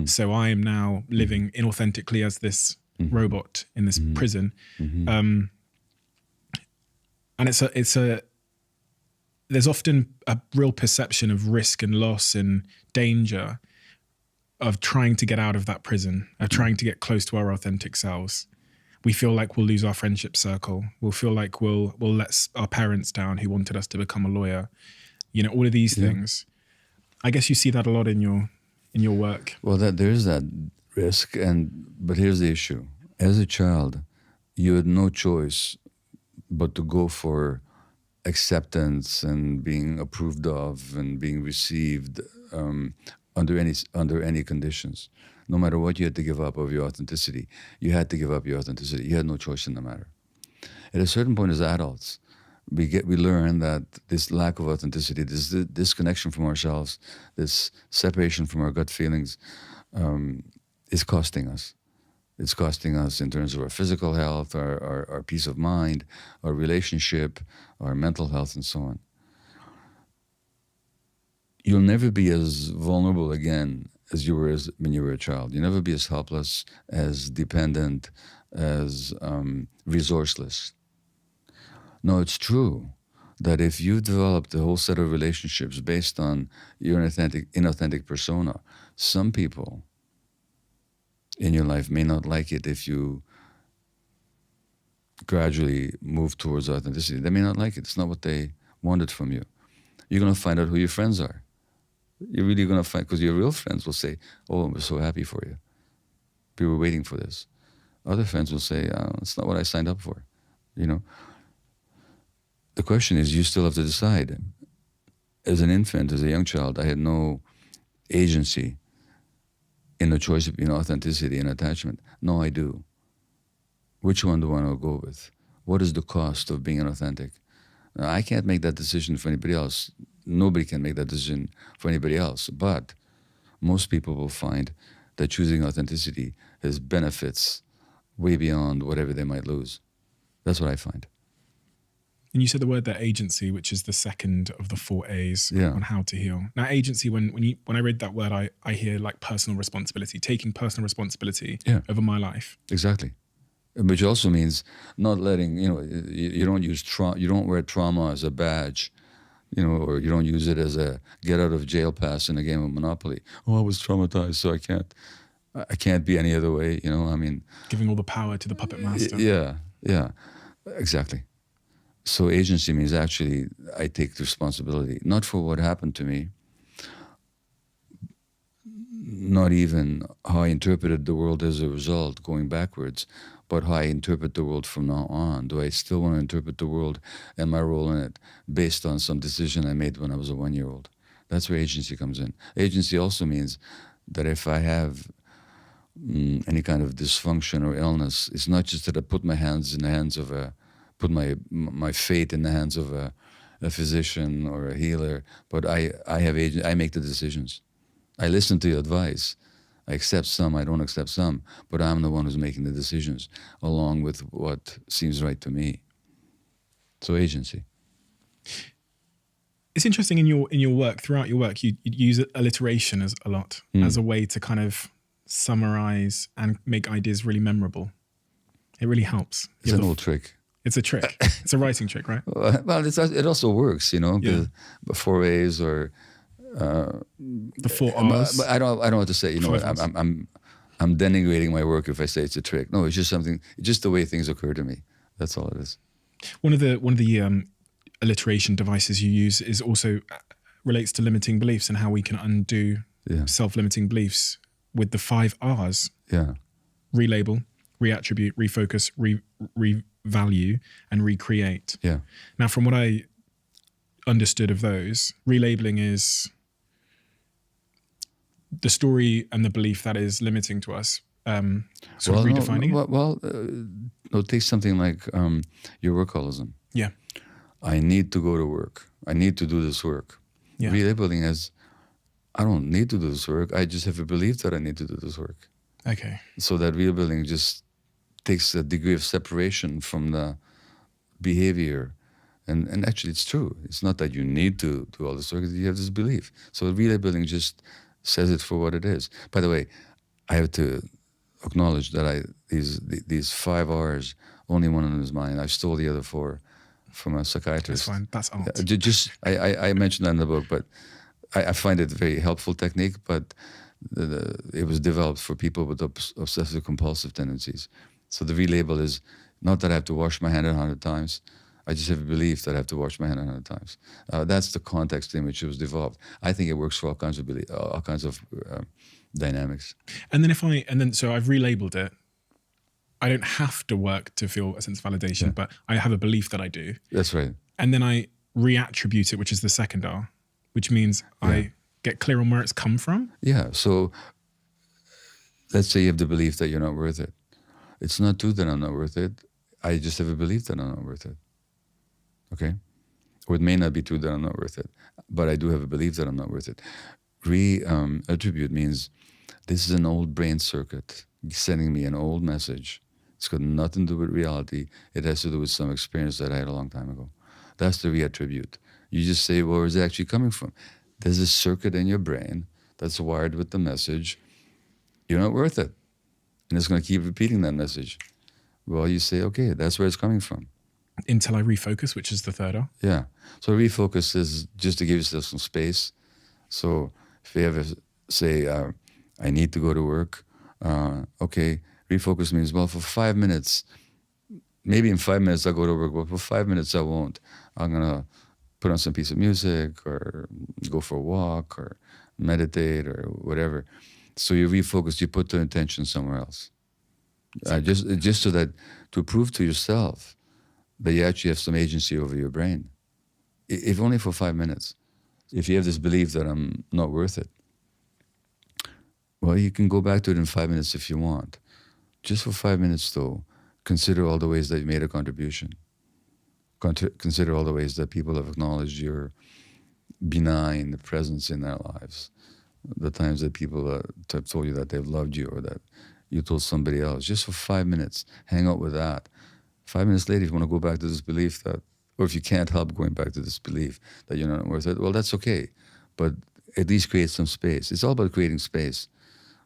So I am now living inauthentically as this robot in this prison. And there's often a real perception of risk and loss and danger of trying to get out of that prison, of trying to get close to our authentic selves. We feel like we'll lose our friendship circle. We'll feel like we'll let our parents down who wanted us to become a lawyer. All of these things. I guess you see that a lot in your work. Well, there is that risk, but here's the issue. As a child, you had no choice but to go for acceptance and being approved of and being received under any conditions. No matter what you had to give up of your authenticity, you had to give up your authenticity. You had no choice in the matter. At a certain point as adults, we learn that this lack of authenticity, this disconnection from ourselves, this separation from our gut feelings is costing us. It's costing us in terms of our physical health, our peace of mind, our relationship, our mental health, and so on. You'll never be as vulnerable again as you were when you were a child. You'll never be as helpless, as dependent, as resourceless. No, it's true that if you developed a whole set of relationships based on your inauthentic persona, some people in your life may not like it if you gradually move towards authenticity. They may not like it. It's not what they wanted from you. You're going to find out who your friends are. You're really going to find, because your real friends will say, "Oh, we're so happy for you. We were waiting for this." Other friends will say, "It's not what I signed up for." The question is, you still have to decide. As an infant, as a young child, I had no agency in the choice between authenticity and attachment. Now I do. Which one do I want to go with? What is the cost of being inauthentic? Now, I can't make that decision for anybody else. Nobody can make that decision for anybody else. But most people will find that choosing authenticity has benefits way beyond whatever they might lose. That's what I find. And you said the word there, agency, which is the second of the 4 A's on how to heal. Now, agency, when I read that word, I hear like personal responsibility, taking personal responsibility over my life. Exactly. Which also means not letting, you don't use you don't wear trauma as a badge, or you don't use it as a get out of jail pass in a game of Monopoly. Oh, I was traumatized, so I can't be any other way, Giving all the power to the puppet master. Yeah, exactly. So agency means actually I take responsibility, not for what happened to me, not even how I interpreted the world as a result, going backwards, but how I interpret the world from now on. Do I still want to interpret the world and my role in it based on some decision I made when I was a 1-year-old? That's where agency comes in. Agency also means that if I have any kind of dysfunction or illness, it's not just that I put my hands in the hands of put my fate in the hands of a physician or a healer, but I have agent. I make the decisions. I listen to your advice. I accept some, I don't accept some, but I'm the one who's making the decisions along with what seems right to me. So agency. It's interesting in your work, throughout your work, you use alliteration as a lot as a way to kind of summarize and make ideas really memorable. It really helps. It's an old trick. It's a trick. It's a writing trick, right? Well, it also works, you know, Yeah. the 4 A's or The 4 R's. But I don't know what to say. You know, I'm denigrating my work if I say it's a trick. No, it's just something. It's just the way things occur to me. That's all it is. One of the alliteration devices you use is also relates to limiting beliefs and how we can undo self-limiting beliefs with the 5 R's. Yeah. Relabel, reattribute, refocus, revalue, and recreate. Yeah. Now, from what I understood of those, relabeling is the story and the belief that is limiting to us, sort of redefining it. Take something like your workaholism. Yeah. I need to go to work. I need to do this work. Yeah. Relabeling is, I don't need to do this work. I just have a belief that I need to do this work. Okay. So that relabeling just takes a degree of separation from the behavior. And actually, it's true. It's not that you need to do all this work. You have this belief. So relabeling just says it for what it is. By the way, I have to acknowledge that these 5 R's, only one of them is mine. I stole the other 4 from a psychiatrist. That's fine. That's art. I mentioned that in the book, but I find it a very helpful technique, but it was developed for people with obsessive compulsive tendencies. So the relabel is not that I have to wash my hand 100 times. I just have a belief that I have to wash my hand 100 times. That's the context in which it was developed. I think it works for all kinds of dynamics. And then so I've relabeled it. I don't have to work to feel a sense of validation, but I have a belief that I do. That's right. And then I reattribute it, which is the second R, which means I get clear on where it's come from. Yeah. So let's say you have the belief that you're not worth it. It's not true that I'm not worth it. I just have a belief that I'm not worth it. Okay? Or it may not be true that I'm not worth it, but I do have a belief that I'm not worth it. Attribute means this is an old brain circuit sending me an old message. It's got nothing to do with reality. It has to do with some experience that I had a long time ago. That's the reattribute. You just say, well, where's it actually coming from? There's a circuit in your brain that's wired with the message, you're not worth it. And it's going to keep repeating that message. Well, you say, okay, that's where it's coming from. Until I refocus, which is the third R. Yeah. So refocus is just to give yourself some space. So if you ever say, I need to go to work, okay, refocus means, well, for 5 minutes, maybe in 5 minutes I'll go to work, but for 5 minutes I won't. I'm going to put on some piece of music or go for a walk or meditate or whatever. So you refocus, you put the intention somewhere else. Just so that, to prove to yourself that you actually have some agency over your brain. If only for 5 minutes. If you have this belief that I'm not worth it, well, you can go back to it in 5 minutes if you want. Just for 5 minutes, though, consider all the ways that you made a contribution. Consider all the ways that people have acknowledged your benign presence in their lives. The times that people have told you that they've loved you or that you told somebody else. Just for 5 minutes, hang out with that. 5 minutes later, if you want to go back to this belief that, or if you can't help going back to this belief that you're not worth it, well, that's okay. But at least create some space. It's all about creating space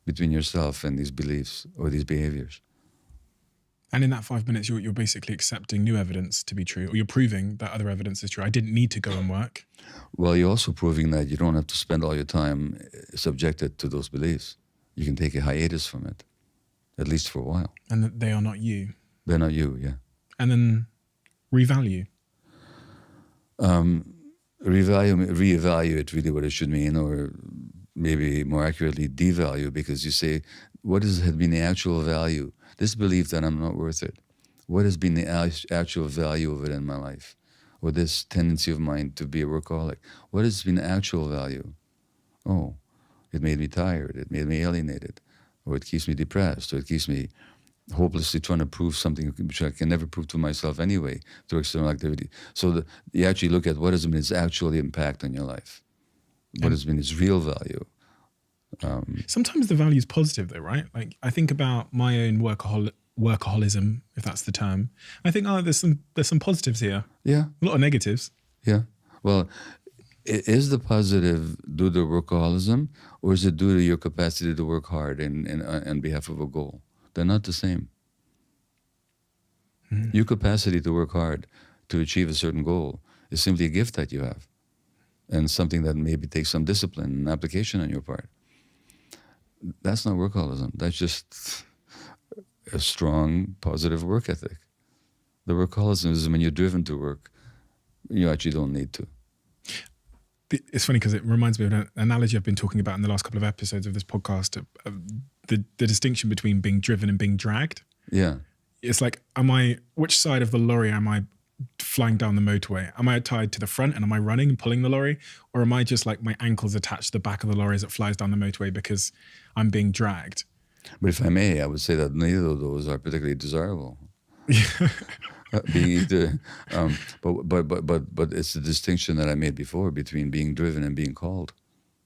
between yourself and these beliefs or these behaviors. And in that 5 minutes, you're basically accepting new evidence to be true, or you're proving that other evidence is true. I didn't need to go and work. Well, you're also proving that you don't have to spend all your time subjected to those beliefs. You can take a hiatus from it, at least for a while. And that they are not you. They're not you, yeah. And then revalue. Reevaluate really what it should mean, or maybe more accurately, devalue, because you say, what has been the actual value? This belief that I'm not worth it. What has been the actual value of it in my life? Or this tendency of mine to be a workaholic? What has been the actual value? Oh, it made me tired. It made me alienated. Or it keeps me depressed. Or it keeps me hopelessly trying to prove something which I can never prove to myself anyway through external activity. So you actually look at what has been its actual impact on your life. What has been its real value. Sometimes the value is positive though, right? Like I think about my own workaholism, if that's the term. I think, there's some positives here. Yeah. A lot of negatives. Yeah. Well, is the positive due to workaholism, or is it due to your capacity to work hard on behalf of a goal? They're not the same. Your capacity to work hard to achieve a certain goal is simply a gift that you have, and something that maybe takes some discipline and application on your part. That's not workaholism. That's just a strong, positive work ethic. The workaholism is when you're driven to work, you actually don't need to. It's funny because it reminds me of an analogy I've been talking about in the last couple of episodes of this podcast, the distinction between being driven and being dragged. Yeah. It's like, which side of the lorry am I flying down the motorway? Am I tied to the front and am I running and pulling the lorry? Or am I just like my ankles attached to the back of the lorry as it flies down the motorway because I'm being dragged? But if I may, I would say that neither of those are particularly desirable. But it's the distinction that I made before between being driven and being called.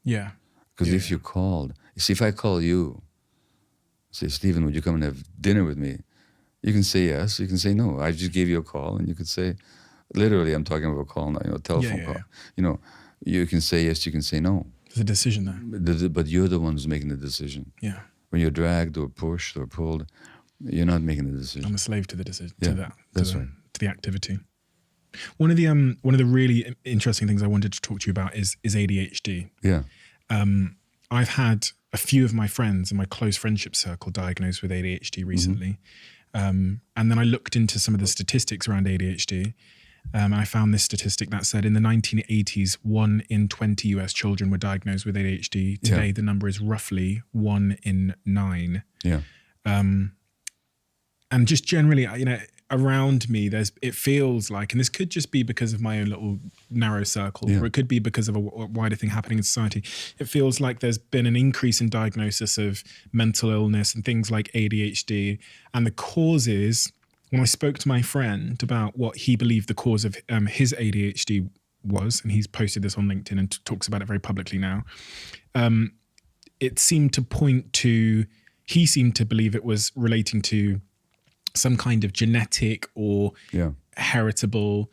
Yeah. Because if you're called, you see, if I call you, say, Stephen, would you come and have dinner with me? You can say yes, you can say no. I just gave you a call, and you could say, literally, I'm talking about a call now, telephone call. Yeah. You can say yes, you can say no. There's a decision there. But you're the one who's making the decision. Yeah. When you're dragged or pushed or pulled, you're not making the decision. I'm a slave to the decision. Yeah, that's right. To the activity. One of the really interesting things I wanted to talk to you about is ADHD. Yeah. I've had a few of my friends in my close friendship circle diagnosed with ADHD recently. And then I looked into some of the statistics around ADHD. And I found this statistic that said in the 1980s, 1 in 20 US children were diagnosed with ADHD. Today, the number is roughly 1 in 9. Yeah. And just generally, around me, it feels like, and this could just be because of my own little narrow circle, or it could be because of a wider thing happening in society. It feels like there's been an increase in diagnosis of mental illness and things like ADHD. And the causes, when I spoke to my friend about what he believed the cause of his ADHD was, and he's posted this on LinkedIn and talks about it very publicly now, it seemed to point to, he seemed to believe it was relating to some kind of genetic or heritable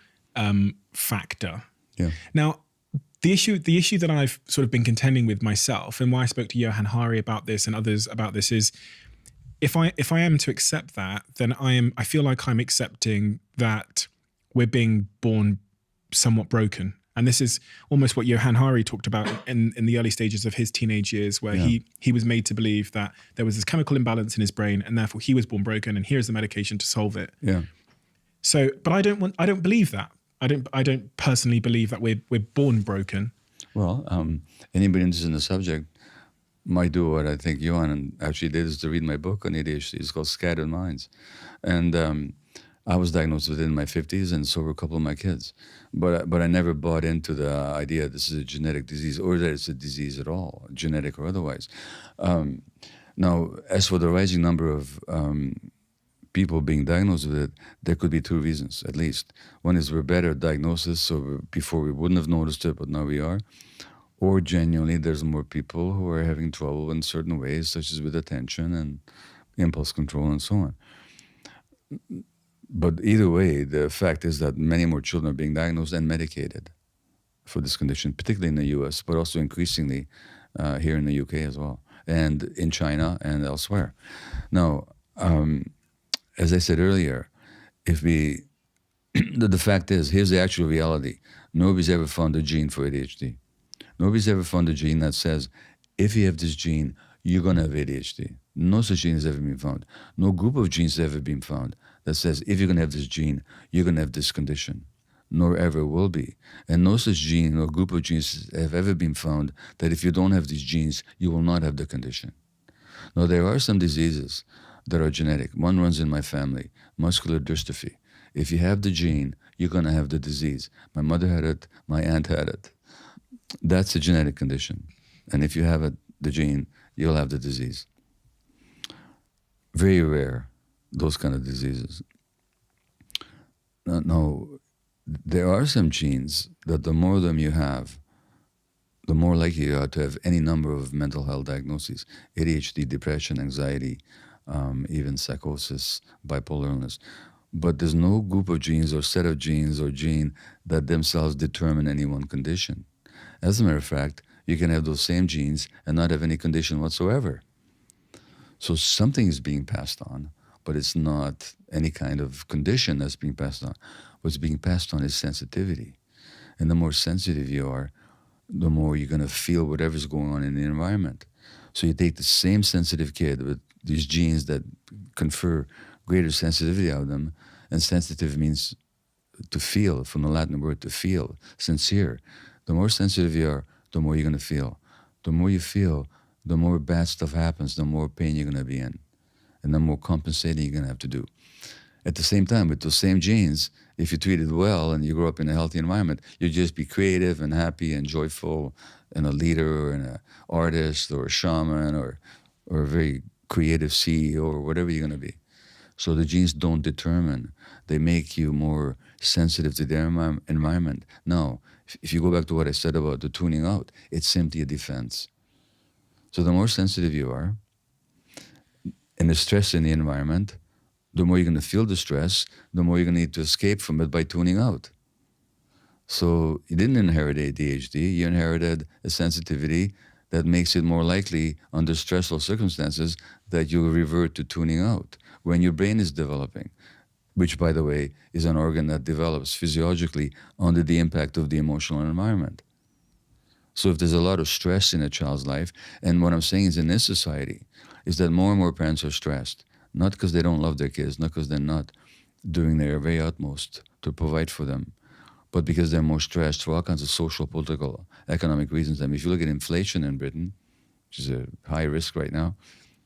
factor. Yeah. Now, the issue that I've sort of been contending with myself, and why I spoke to Johan Hari about this and others about this, is if I am to accept that, then I feel like I'm accepting that we're being born somewhat broken. And this is almost what Johan Hari talked about in the early stages of his teenage years, where he was made to believe that there was this chemical imbalance in his brain, and therefore he was born broken, and here's the medication to solve it. Yeah. So, but I don't believe that. I don't personally believe that we're born broken. Well, Anybody interested in the subject might do what I think Johan actually did, is to read my book on ADHD. It's called Scattered Minds. And I was diagnosed with it in my 50s, and so were a couple of my kids. But I never bought into the idea this is a genetic disease, or that it's a disease at all, genetic or otherwise. Now, as for the rising number of people being diagnosed with it, there could be two reasons, at least. One is we're better at diagnosis, so before we wouldn't have noticed it, but now we are. Or genuinely, there's more people who are having trouble in certain ways, such as with attention and impulse control and so on. But either way, the fact is that many more children are being diagnosed and medicated for this condition, particularly in the US, but also increasingly here in the UK as well, and in China and elsewhere. Now, as I said earlier, the fact is, here's the actual reality. Nobody's ever found a gene for ADHD. Nobody's ever found a gene that says, if you have this gene, you're going to have ADHD. No such gene has ever been found. No group of genes has ever been found that says, if you're going to have this gene, you're going to have this condition. nor ever will be. And no such gene or group of genes have ever been found that if you don't have these genes, you will not have the condition. Now, there are some diseases that are genetic. One runs in my family, muscular dystrophy. If you have the gene, you're going to have the disease. My mother had it, my aunt had it. That's a genetic condition. And if you have it, the gene, you'll have the disease. Very rare, those kind of diseases. Now, there are some genes that the more of them you have, the more likely you are to have any number of mental health diagnoses: ADHD, depression, anxiety, even psychosis, bipolar illness. But there's no group of genes or set of genes or gene that themselves determine any one condition. As a matter of fact, you can have those same genes and not have any condition whatsoever. So something is being passed on, but it's not any kind of condition that's being passed on. What's being passed on is sensitivity. And the more sensitive you are, the more you're going to feel whatever's going on in the environment. So you take the same sensitive kid with these genes that confer greater sensitivity out of them, and sensitive means to feel, from the Latin word to feel, sincere. The more sensitive you are, the more you're going to feel. The more you feel, the more bad stuff happens, the more pain you're going to be in, and the more compensating you're going to have to do. At the same time, with those same genes, if you treat it well and you grow up in a healthy environment, you'll just be creative and happy and joyful and a leader or an artist or a shaman or a very creative CEO or whatever you're going to be. So the genes don't determine. They make you more sensitive to their environment. Now, if you go back to what I said about the tuning out, it's simply a defense. So the more sensitive you are, and the stress in the environment, the more you're going to feel the stress, the more you're going to need to escape from it by tuning out. So you didn't inherit ADHD, you inherited a sensitivity that makes it more likely under stressful circumstances that you'll revert to tuning out when your brain is developing, which, by the way, is an organ that develops physiologically under the impact of the emotional environment. So if there's a lot of stress in a child's life, and what I'm saying is in this society, is that more and more parents are stressed, not because they don't love their kids, not because they're not doing their very utmost to provide for them, but because they're more stressed for all kinds of social, political, economic reasons. I mean, if you look at inflation in Britain, which is a high risk right now,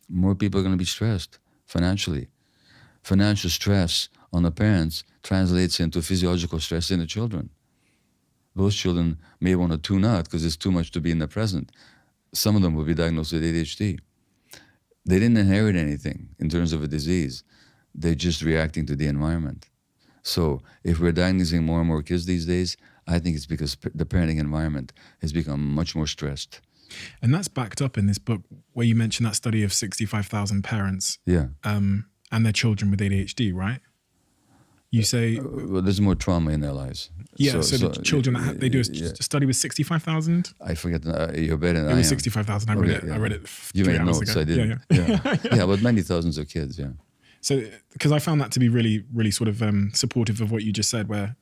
more people are going to be stressed financially. Financial stress on the parents translates into physiological stress in the children. Those children may want to tune out because it's too much to be in the present. Some of them will be diagnosed with ADHD. They didn't inherit anything in terms of a disease. They're just reacting to the environment. So if we're diagnosing more and more kids these days, I think it's because the parenting environment has become much more stressed. And that's backed up in this book where you mentioned that study of 65,000 parents and their children with ADHD, right? You say... well, there's more trauma in their lives. Yeah, so the children, they do a study with 65,000? I forget, you're better than I am. It was 65,000, I read it 3 You made hours notes, ago. I didn't. Yeah, but many thousands of kids, yeah. So, because I found that to be really, really sort of supportive of what you just said, where,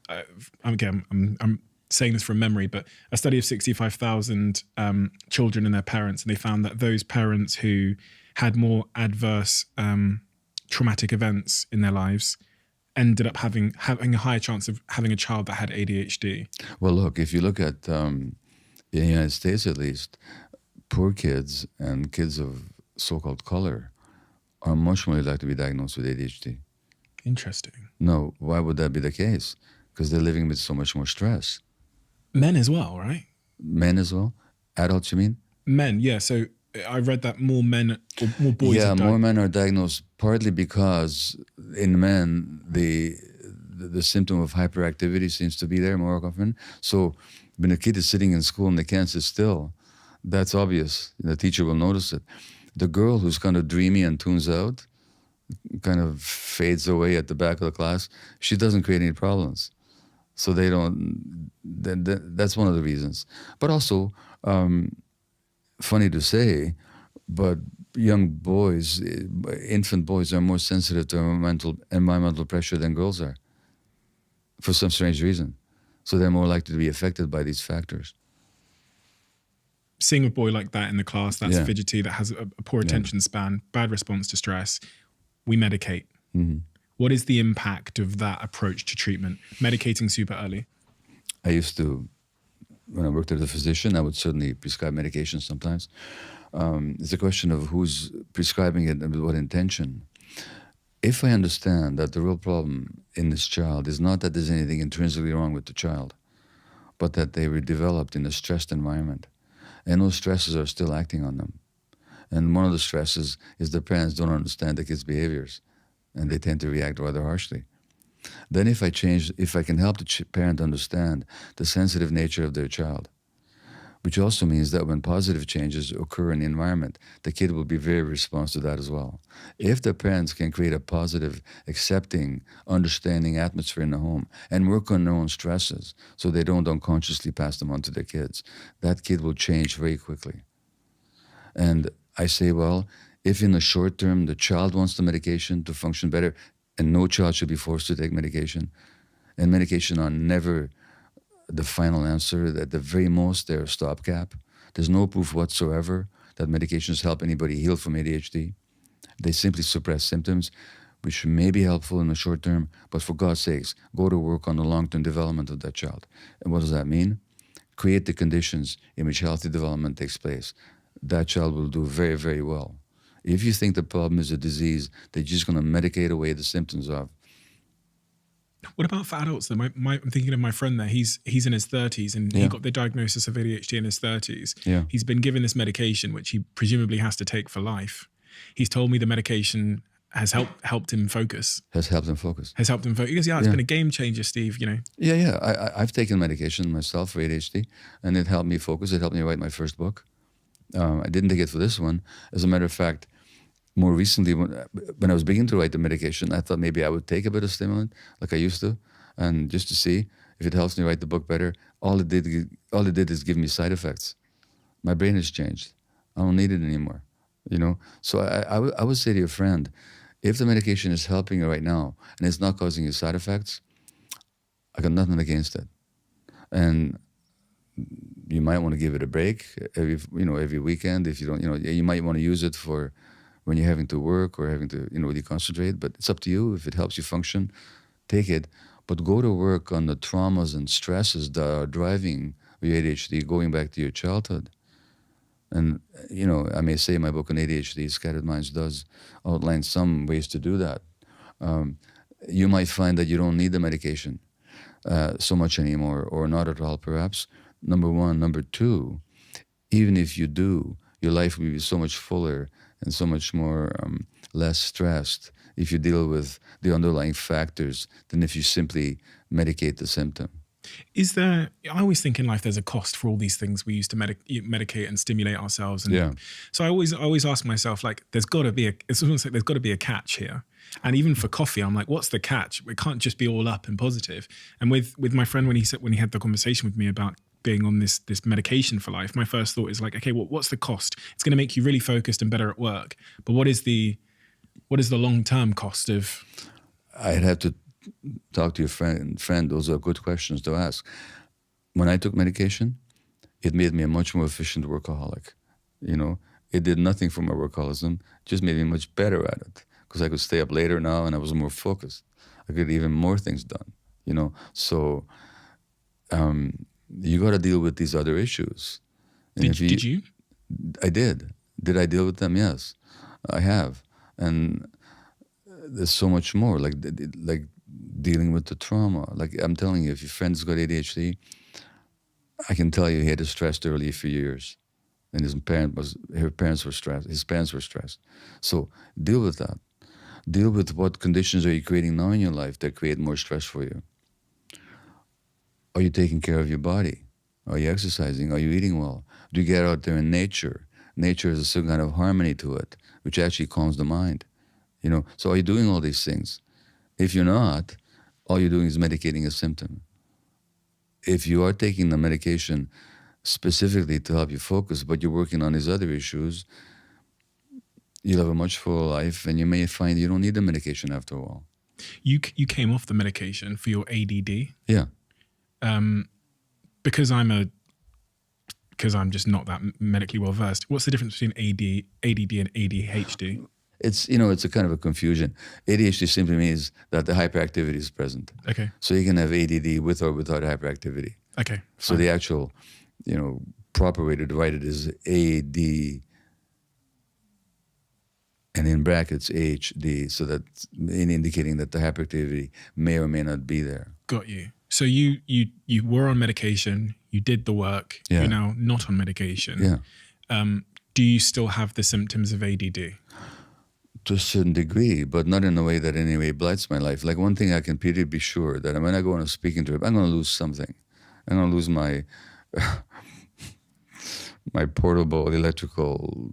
again, I'm saying this from memory, but a study of 65,000 children and their parents, and they found that those parents who had more adverse traumatic events in their lives ended up having a higher chance of having a child that had ADHD. Well, look, if you look at, in the United States at least, poor kids and kids of so-called color are much more likely to be diagnosed with ADHD. Interesting. No, why would that be the case? Because they're living with so much more stress. Men as well, right? Men as well? Adults, you mean? Men, yeah. So I read that more men or more boys. Yeah, more men are diagnosed partly because in men the symptom of hyperactivity seems to be there more often. So when a kid is sitting in school and they can't sit still, that's obvious. The teacher will notice it. The girl who's kind of dreamy and tunes out, kind of fades away at the back of the class, she doesn't create any problems. So they don't, that's one of the reasons. But also, funny to say, but young boys, infant boys are more sensitive to environmental pressure than girls are, for some strange reason. So they're more likely to be affected by these factors. Seeing a boy like that in the class, that's fidgety, that has a poor attention span, bad response to stress, we medicate. Mm-hmm. What is the impact of that approach to treatment, medicating super early? I used to, when I worked as a physician, I would certainly prescribe medication sometimes. It's a question of who's prescribing it and with what intention. If I understand that the real problem in this child is not that there's anything intrinsically wrong with the child, but that they were developed in a stressed environment, and those stresses are still acting on them. And one of the stresses is the parents don't understand the kids' behaviors, and they tend to react rather harshly. Then if I can help the parent understand the sensitive nature of their child, which also means that when positive changes occur in the environment, the kid will be very responsive to that as well. If the parents can create a positive, accepting, understanding atmosphere in the home and work on their own stresses so they don't unconsciously pass them on to their kids, that kid will change very quickly. And I say, well, if in the short term the child wants the medication to function better, and no child should be forced to take medication, and medication are never the final answer. At the very most, they're a stopgap. There's no proof whatsoever that medications help anybody heal from ADHD. They simply suppress symptoms, which may be helpful in the short term, but for God's sakes, go to work on the long-term development of that child. And what does that mean? Create the conditions in which healthy development takes place. That child will do very, very well. If you think the problem is a disease that you're just going to medicate away the symptoms of. What about for adults though? I'm thinking of my friend there. He's in his 30s and he got the diagnosis of ADHD in his 30s. Yeah. He's been given this medication, which he presumably has to take for life. He's told me the medication has helped him focus. Has helped him focus. Has helped him focus. He goes, it's been a game changer, Steve, you know. Yeah. I've taken medication myself for ADHD, and it helped me focus. It helped me write my first book. I didn't take it for this one. As a matter of fact, more recently, when I was beginning to write the medication, I thought maybe I would take a bit of stimulant like I used to, and just to see if it helps me write the book better. All it did is give me side effects. My brain has changed. I don't need it anymore, you know. So I would say to your friend, if the medication is helping you right now and it's not causing you side effects, I got nothing against it. And you might want to give it a break every weekend. If you don't, you might want to use it for when you're having to work or having to, really concentrate, but it's up to you. If it helps you function, take it. But go to work on the traumas and stresses that are driving your ADHD, going back to your childhood. And, I may say my book on ADHD, Scattered Minds, does outline some ways to do that. You might find that you don't need the medication so much anymore, or not at all, perhaps. Number one. Number two, even if you do, your life will be so much fuller and so much more less stressed if you deal with the underlying factors than if you simply medicate the symptom. I always think in life there's a cost for all these things we use to medicate and stimulate ourselves. And so I always ask myself, like, there's got to be a catch here. And even for coffee, I'm like, what's the catch? It can't just be all up and positive. And with my friend, when he had the conversation with me about being on this medication for life, my first thought is like, okay, well, what's the cost? It's going to make you really focused and better at work, but what is the long-term cost of? I'd have to talk to your friend. Those are good questions to ask. When I took medication, it made me a much more efficient workaholic. It did nothing for my workaholism, just made me much better at it, because I could stay up later now and I was more focused. I could get even more things done, So you got to deal with these other issues. And did you? I did. Did I deal with them? Yes, I have. And there's so much more, like dealing with the trauma. Like I'm telling you, if your friend's got ADHD, I can tell you he had it stressed early for years. And his parents were stressed. So deal with that. Deal with what conditions are you creating now in your life that create more stress for you. Are you taking care of your body? Are you exercising? Are you eating well? Do you get out there in nature? Nature has a certain kind of harmony to it, which actually calms the mind. So are you doing all these things? If you're not, all you're doing is medicating a symptom. If you are taking the medication specifically to help you focus, but you're working on these other issues, you'll have a much fuller life, and you may find you don't need the medication after a while. You came off the medication for your ADD. Yeah. Because I'm just not that medically well versed. What's the difference between ADD and ADHD? It's, it's a kind of a confusion. ADHD simply means that the hyperactivity is present. Okay. So you can have ADD with or without hyperactivity. Okay. So the actual, proper way to divide it is AD and in brackets HD, so that's indicating that the hyperactivity may or may not be there. Got you. So you were on medication, you did the work, Yeah. you're now not on medication. Yeah. Do you still have the symptoms of ADD? To a certain degree, but not in a way that in any way blights my life. Like one thing I can pretty be sure that when I go on a speaking trip, I'm going to lose something. I'm going to lose my my portable electrical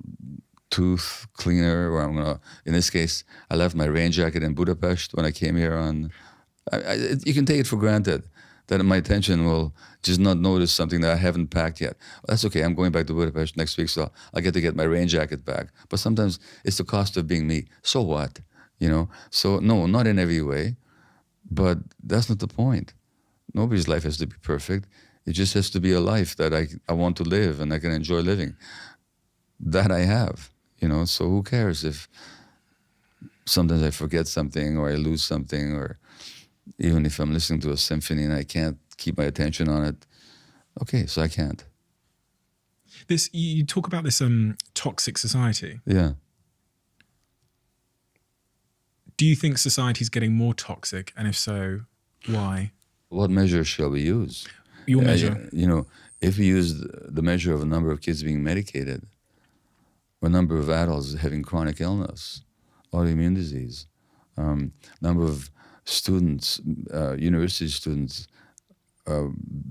tooth cleaner, or I'm going to, in this case, I left my rain jacket in Budapest when I came here on, you can take it for granted that my attention will just not notice something that I haven't packed yet. Well, that's okay, I'm going back to Budapest next week, so I get to get my rain jacket back. But sometimes it's the cost of being me. So what? So no, not in every way, but that's not the point. Nobody's life has to be perfect. It just has to be a life that I want to live and I can enjoy living. That I have, so who cares if sometimes I forget something or I lose something, or even if I'm listening to a symphony and I can't keep my attention on it. Okay, so I can't. You talk about this toxic society. Yeah. Do you think society is getting more toxic? And if so, why? What measure shall we use? Your measure. If we use the measure of a number of kids being medicated, or number of adults having chronic illness, autoimmune disease, number of students, university students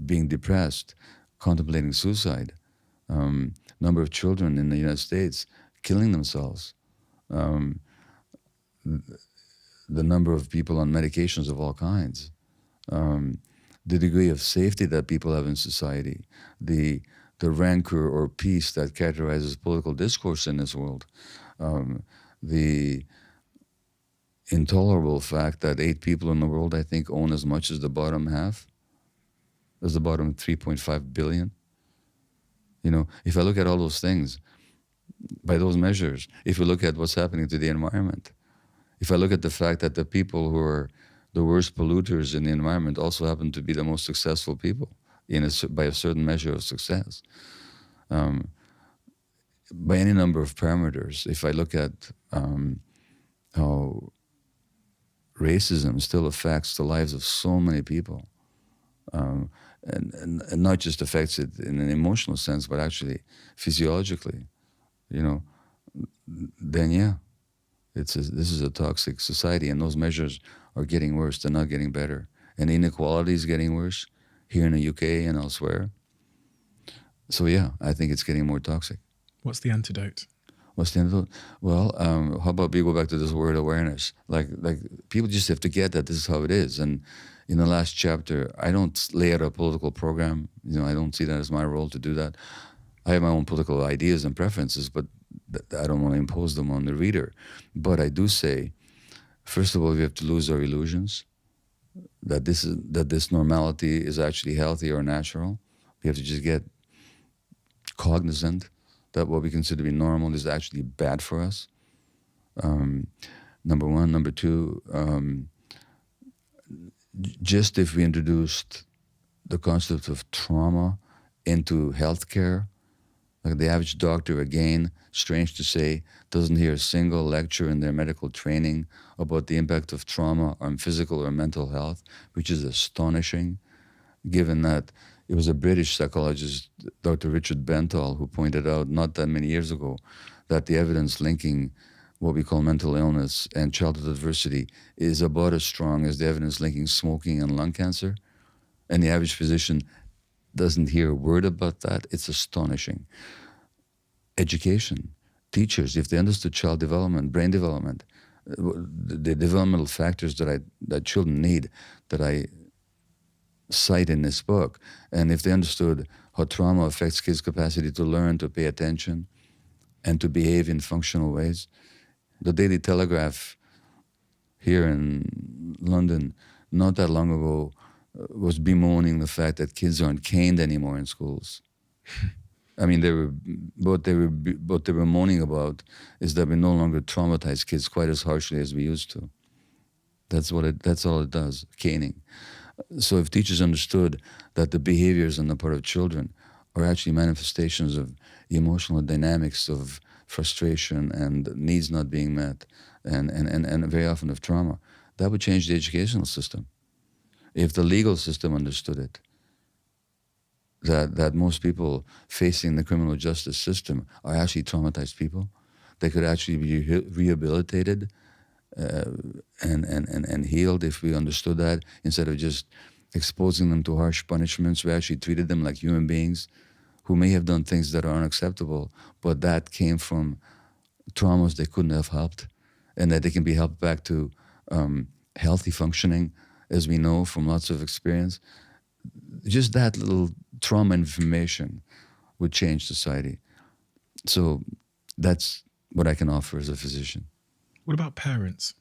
being depressed, contemplating suicide, number of children in the United States killing themselves, the number of people on medications of all kinds, the degree of safety that people have in society, the rancor or peace that characterizes political discourse in this world, the intolerable fact that 8 people in the world, I think, own as much as the bottom half, as the bottom 3.5 billion. If I look at all those things, by those measures, if we look at what's happening to the environment, if I look at the fact that the people who are the worst polluters in the environment also happen to be the most successful people by a certain measure of success, by any number of parameters, if I look at how racism still affects the lives of so many people, and not just affects it in an emotional sense, but actually physiologically, then yeah, this is a toxic society, and those measures are getting worse. They're not getting better. And inequality is getting worse here in the UK and elsewhere. So yeah, I think it's getting more toxic. What's the antidote? What's the antidote? Well, how about we go back to this word awareness? Like people just have to get that this is how it is. And in the last chapter, I don't lay out a political program. I don't see that as my role to do that. I have my own political ideas and preferences, but I don't want to impose them on the reader. But I do say, first of all, we have to lose our illusions that this normality is actually healthy or natural. We have to just get cognizant that what we consider to be normal is actually bad for us. Number one. Number two, just if we introduced the concept of trauma into healthcare, like the average doctor, again, strange to say, doesn't hear a single lecture in their medical training about the impact of trauma on physical or mental health, which is astonishing, given that it was a British psychologist, Dr. Richard Bentall, who pointed out not that many years ago that the evidence linking what we call mental illness and childhood adversity is about as strong as the evidence linking smoking and lung cancer. And the average physician doesn't hear a word about that. It's astonishing. Education, teachers, if they understood child development, brain development, the developmental factors that children need, that I cite in this book, and if they understood how trauma affects kids' capacity to learn, to pay attention, and to behave in functional ways. The Daily Telegraph here in London, not that long ago, was bemoaning the fact that kids aren't caned anymore in schools. I mean, what they were moaning about is that we no longer traumatize kids quite as harshly as we used to. That's all it does, caning. So if teachers understood that the behaviors on the part of children are actually manifestations of emotional dynamics of frustration and needs not being met, and very often of trauma, that would change the educational system. If the legal system understood it, that most people facing the criminal justice system are actually traumatized people, they could actually be rehabilitated and healed if we understood that. Instead of just exposing them to harsh punishments, we actually treated them like human beings who may have done things that are unacceptable, but that came from traumas they couldn't have helped, and that they can be helped back to healthy functioning, as we know from lots of experience. Just that little trauma information would change society. So that's what I can offer as a physician. What about parents?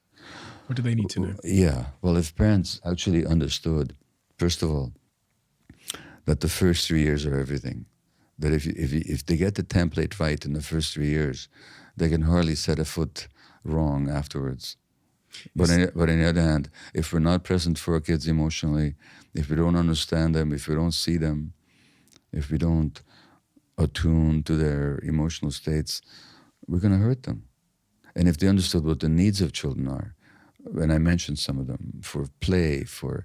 What do they need to know? Yeah, well, if parents actually understood, first of all, that the first 3 years are everything, that if they get the template right in the first 3 years, they can hardly set a foot wrong afterwards. But on the other hand, if we're not present for our kids emotionally, if we don't understand them, if we don't see them, if we don't attune to their emotional states, we're going to hurt them. And if they understood what the needs of children are, and I mentioned some of them, for play, for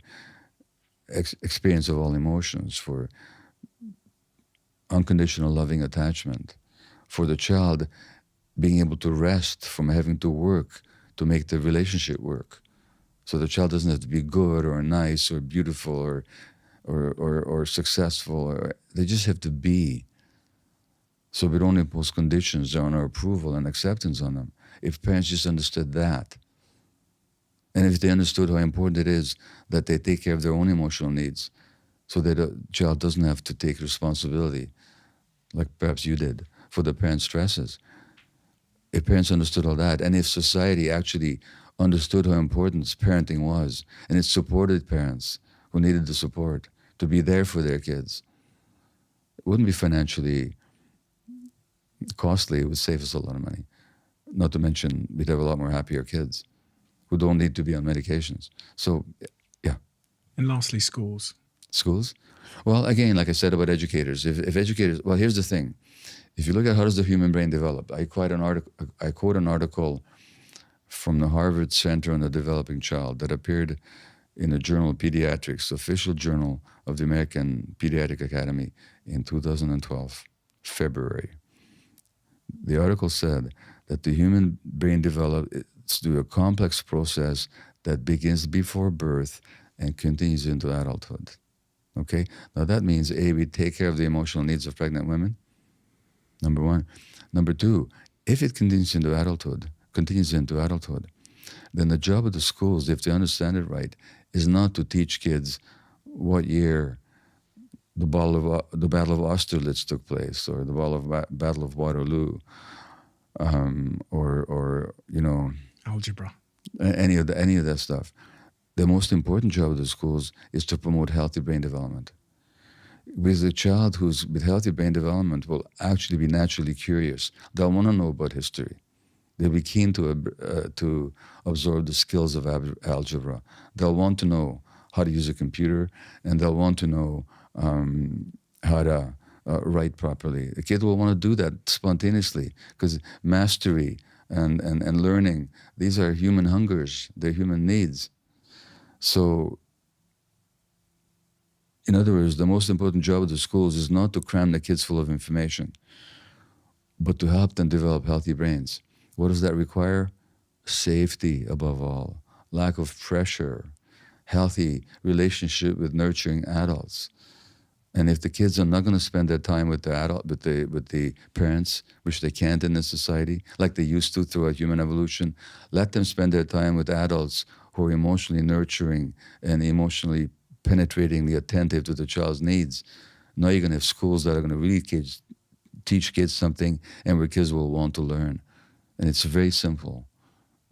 experience of all emotions, for unconditional loving attachment, for the child being able to rest from having to work to make the relationship work. So the child doesn't have to be good or nice or beautiful or successful. They just have to be. So we don't impose conditions on our approval and acceptance on them. If parents just understood that, and if they understood how important it is that they take care of their own emotional needs, so that a child doesn't have to take responsibility, like perhaps you did, for the parents' stresses. If parents understood all that, and if society actually understood how important parenting was, and it supported parents who needed the support to be there for their kids, it wouldn't be financially costly. It would save us a lot of money. Not to mention, we'd have a lot more happier kids who don't need to be on medications. So, yeah. And lastly, schools. Schools? Well, again, like I said about educators, if educators, well, here's the thing. If you look at how does the human brain develop, I quote an article from the Harvard Center on the Developing Child that appeared in the journal Pediatrics, official journal of the American Pediatric Academy in 2012, February. The article said that the human brain develops through a complex process that begins before birth and continues into adulthood. Okay? Now that means, A, we take care of the emotional needs of pregnant women, number one. Number two, if it continues into adulthood, then the job of the schools, if they understand it right, is not to teach kids what year the Battle of Austerlitz took place, or the Battle of Waterloo, or Algebra. any of that stuff. The most important job of the schools is to promote healthy brain development. Because a child who's with healthy brain development will actually be naturally curious. They'll want to know about history. They'll be keen to absorb the skills of algebra. They'll want to know how to use a computer, and they'll want to know how to write properly. The kid will want to do that spontaneously, because mastery and learning, these are human hungers, they're human needs. So, in other words, the most important job of the schools is not to cram the kids full of information, but to help them develop healthy brains. What does that require? Safety, above all, lack of pressure, healthy relationship with nurturing adults. And if the kids are not going to spend their time with the parents, which they can't in this society, like they used to throughout human evolution, let them spend their time with adults who are emotionally nurturing and emotionally penetratingly attentive to the child's needs. Now you're going to have schools that are going to really teach kids something, and where kids will want to learn. And it's very simple.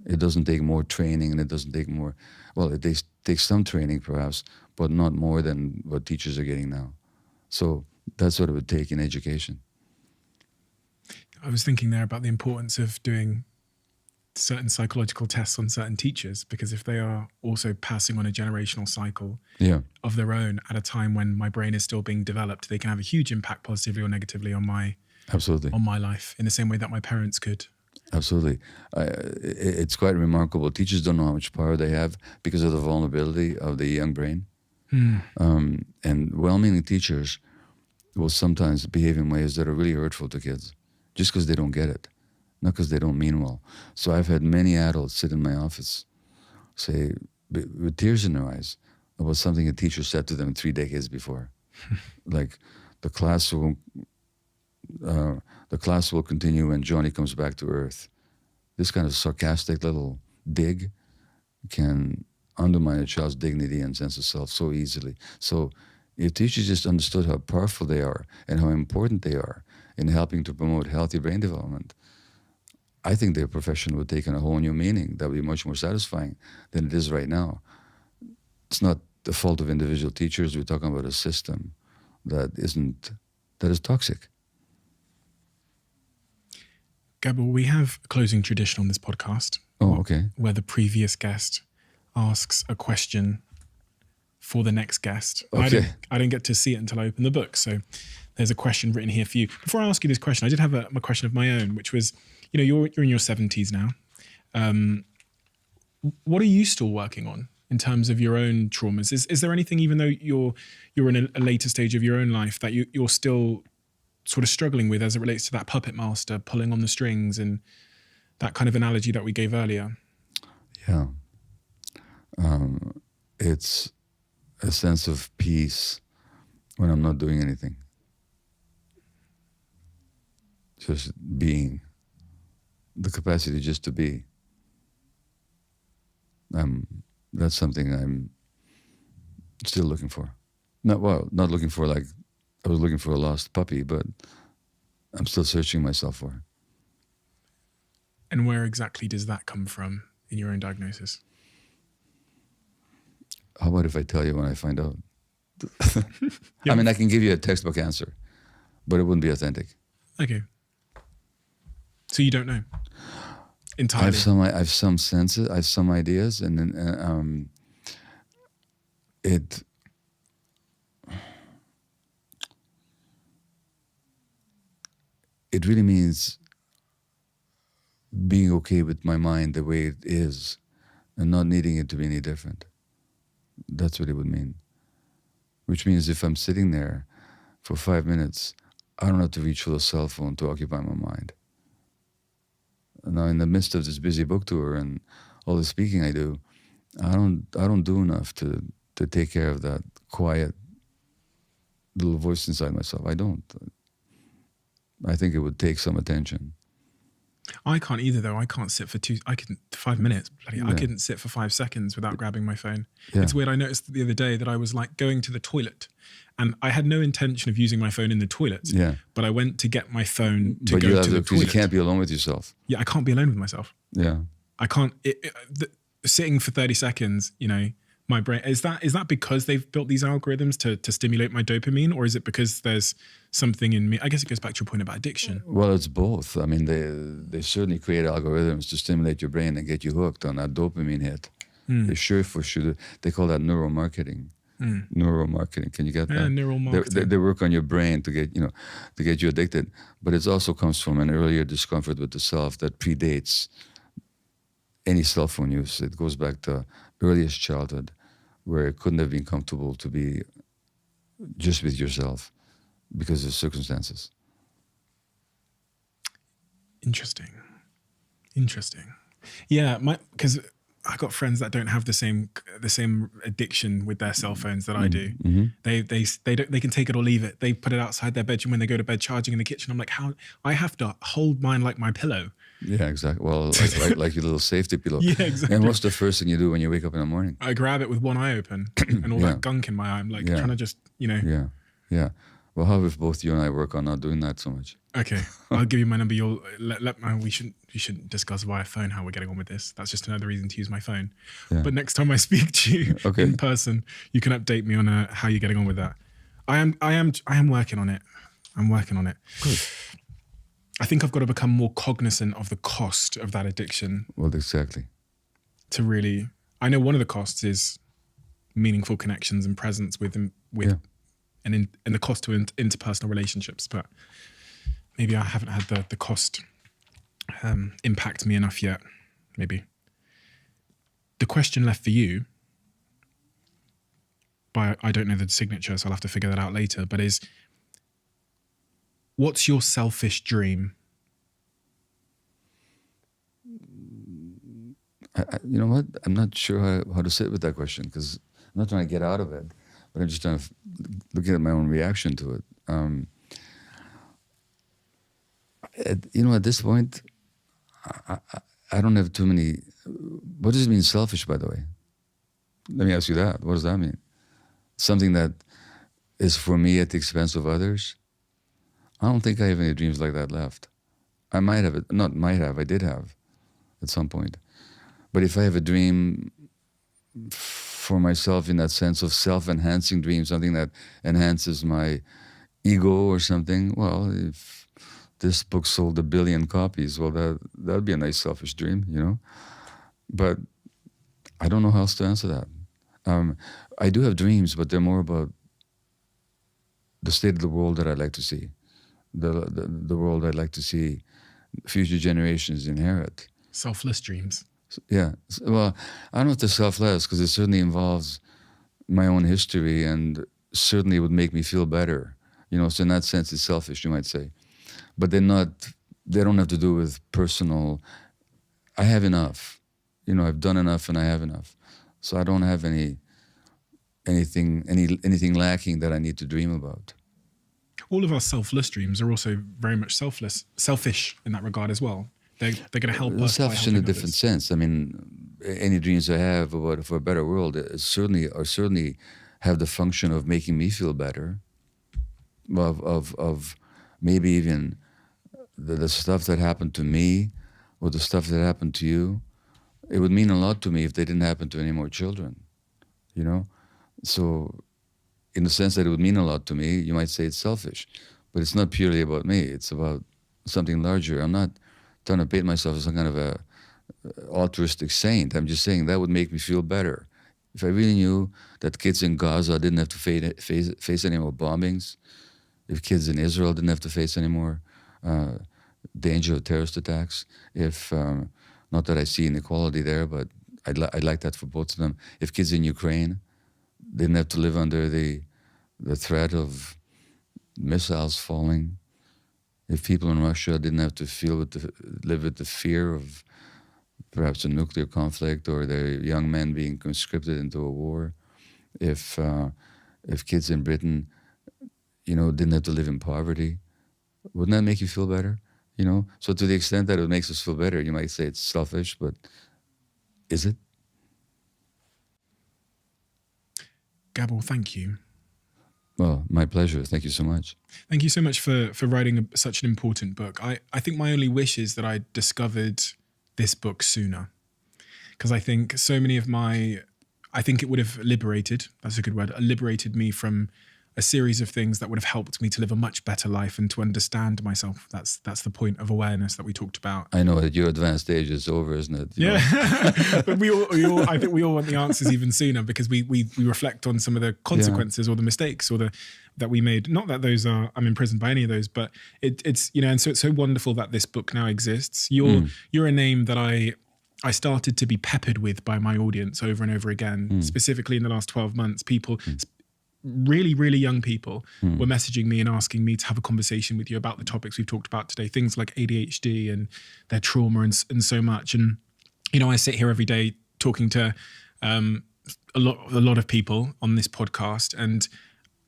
It doesn't take more training, and it doesn't take more, well, it takes some training perhaps, but not more than what teachers are getting now. So that's what it would take in education. I was thinking there about the importance of doing certain psychological tests on certain teachers, because if they are also passing on a generational cycle Yeah, of their own at a time when my brain is still being developed, they can have a huge impact positively or negatively on absolutely. my life in the same way that my parents could. Absolutely. It's quite remarkable. Teachers don't know how much power they have because of the vulnerability of the young brain. And well-meaning teachers will sometimes behave in ways that are really hurtful to kids just because they don't get it, not because they don't mean well. So I've had many adults sit in my office, say, with tears in their eyes, about something a teacher said to them 3 decades before. Like, the class will continue when Johnny comes back to Earth. This kind of sarcastic little dig can undermine a child's dignity and sense of self so easily. So if teachers just understood how powerful they are and how important they are in helping to promote healthy brain development, I think their profession would take on a whole new meaning that would be much more satisfying than it is right now. It's not the fault of individual teachers. We're talking about a system that is toxic. Gabor, we have a closing tradition on this podcast. Oh, okay. Where the previous guest asks a question for the next guest. Okay. I didn't get to see it until I opened the book. So there's a question written here for you. Before I ask you this question, I did have a question of my own, which was, you're in your 70s now. What are you still working on in terms of your own traumas? Is there anything, even though you're in a later stage of your own life, that you're still sort of struggling with as it relates to that puppet master pulling on the strings and that kind of analogy that we gave earlier? Yeah. It's a sense of peace when I'm not doing anything. Just being. The capacity just to be. That's something I'm still looking for. Not looking for like I was looking for a lost puppy, but I'm still searching myself for it. And where exactly does that come from in your own diagnosis? How about if I tell you when I find out? Yeah. I mean, I can give you a textbook answer, but it wouldn't be authentic. Okay. So you don't know I entirely? have some senses, I have some ideas, and then it really means being okay with my mind the way it is and not needing it to be any different. That's what it would mean. Which means if I'm sitting there for 5 minutes, I don't have to reach for the cell phone to occupy my mind. Now, in the midst of this busy book tour and all the speaking I do, I don't do enough to take care of that quiet little voice inside myself. I don't. I think it would take some attention. I can't either, though. I can't sit for 5 minutes. I couldn't sit for 5 seconds without grabbing my phone. Yeah. It's weird. I noticed the other day that I was like going to the toilet, and I had no intention of using my phone in the toilet. Yeah. But I went to get my phone to But go you have to the because toilet. you can't be alone with yourself. Yeah, I can't be alone with myself. Yeah. I can't. Sitting for 30 seconds, my brain, is that because they've built these algorithms to stimulate my dopamine, or is it because there's something in me? I guess it goes back to your point about addiction. Well, it's both. I mean, they certainly create algorithms to stimulate your brain and get you hooked on that dopamine hit. They sure for sure. They call that neuromarketing. Neuromarketing. Can you get that? Yeah, neural marketing. They work on your brain to get you addicted. But it also comes from an earlier discomfort with the self that predates any cell phone use. It goes back to earliest childhood, where it couldn't have been comfortable to be just with yourself because of circumstances. Interesting. Yeah, because I got friends that don't have the same addiction with their cell phones that I do. Mm-hmm. They can take it or leave it. They put it outside their bedroom when they go to bed, charging in the kitchen. I'm like, how? I have to hold mine like my pillow. Yeah, exactly. Well, like your little safety pillow. Yeah, exactly. And what's the first thing you do when you wake up in the morning? I grab it with one eye open and all that gunk in my eye. I'm like trying to just, Yeah. Well, how if both you and I work on not doing that so much? Okay, I'll give you my number. You'll we shouldn't discuss via phone how we're getting on with this. That's just another reason to use my phone. Yeah. But next time I speak to you in person, you can update me on how you're getting on with that. I am working on it. I'm working on it. Good. I think I've got to become more cognizant of the cost of that addiction Well, exactly. to really, I know one of the costs is meaningful connections and presence with Yeah. and the cost to interpersonal relationships, but maybe I haven't had the cost impact me enough yet, maybe. The question left for you, but I don't know the signature, so I'll have to figure that out later, but is, what's your selfish dream? You know what? I'm not sure how to sit with that question, because I'm not trying to get out of it, but I'm just trying to look at my own reaction to it. At this point, I don't have too many. What does it mean, selfish, by the way? Let me ask you that. What does that mean? Something that is for me at the expense of others? I don't think I have any dreams like that left. I might have it. Not might have. I did have at some point. But if I have a dream for myself in that sense of self-enhancing dream, something that enhances my ego or something, well, if this book sold 1 billion copies, well, that'd be a nice selfish dream, you know? But I don't know how else to answer that. I do have dreams, but they're more about the state of the world that I'd like to see, the world I'd like to see future generations inherit. Selfless dreams. Yeah. Well, I don't know if they're selfless, because it certainly involves my own history, and certainly would make me feel better. You know, so in that sense, it's selfish, you might say. But they don't have to do with personal. I have enough. You know, I've done enough and I have enough. So I don't have anything lacking that I need to dream about. All of our selfless dreams are also very much selfish in that regard as well. They're going to help us. Selfish in a different sense. I mean, any dreams I have for a better world certainly have the function of making me feel better. Of maybe even the stuff that happened to me, or the stuff that happened to you. It would mean a lot to me if they didn't happen to any more children. You know, so in the sense that it would mean a lot to me, you might say it's selfish, but it's not purely about me. It's about something larger. I'm not trying to paint myself as some kind of a altruistic saint. I'm just saying that would make me feel better. If I really knew that kids in Gaza didn't have to face any more bombings, if kids in Israel didn't have to face any more danger of terrorist attacks, if, not that I see inequality there, but I'd like that for both of them. If kids in Ukraine didn't have to live under the threat of missiles falling, if people in Russia didn't have to live with the fear of perhaps a nuclear conflict, or their young men being conscripted into a war, if kids in Britain, you know, didn't have to live in poverty, wouldn't that make you feel better? You know, so to the extent that it makes us feel better, you might say it's selfish, but is it? Gabor, thank you. Well, my pleasure. Thank you so much. Thank you so much for writing such an important book. I think my only wish is that I discovered this book sooner, because I think so many of I think it would have liberated, that's a good word, liberated me from a series of things that would have helped me to live a much better life and to understand myself. That's the point of awareness that we talked about. I know that your advanced age is over, isn't it? You Yeah, but I think we all want the answers even sooner, because we reflect on some of the consequences or the mistakes that we made. Not that I'm imprisoned by any of those, but it's you know, and so it's so wonderful that this book now exists. You're a name that I started to be peppered with by my audience over and over again, specifically in the last 12 months. People, really, really young people were messaging me and asking me to have a conversation with you about the topics we've talked about today, things like ADHD and their trauma and so much. And, you know, I sit here every day talking to a lot of people on this podcast. And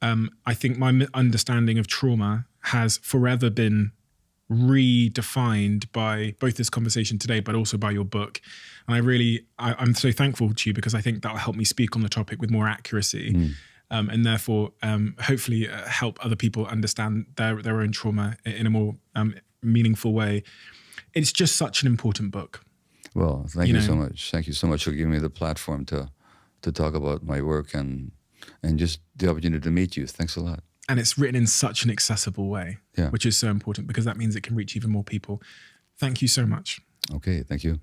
I think my understanding of trauma has forever been redefined by both this conversation today, but also by your book. And I'm so thankful to you, because I think that will help me speak on the topic with more accuracy. And therefore, hopefully help other people understand their own trauma in a more meaningful way. It's just such an important book. Well, thank you so much. Thank you so much for giving me the platform to talk about my work and just the opportunity to meet you. Thanks a lot. And it's written in such an accessible way, Yeah. which is so important because that means it can reach even more people. Thank you so much. Okay, thank you.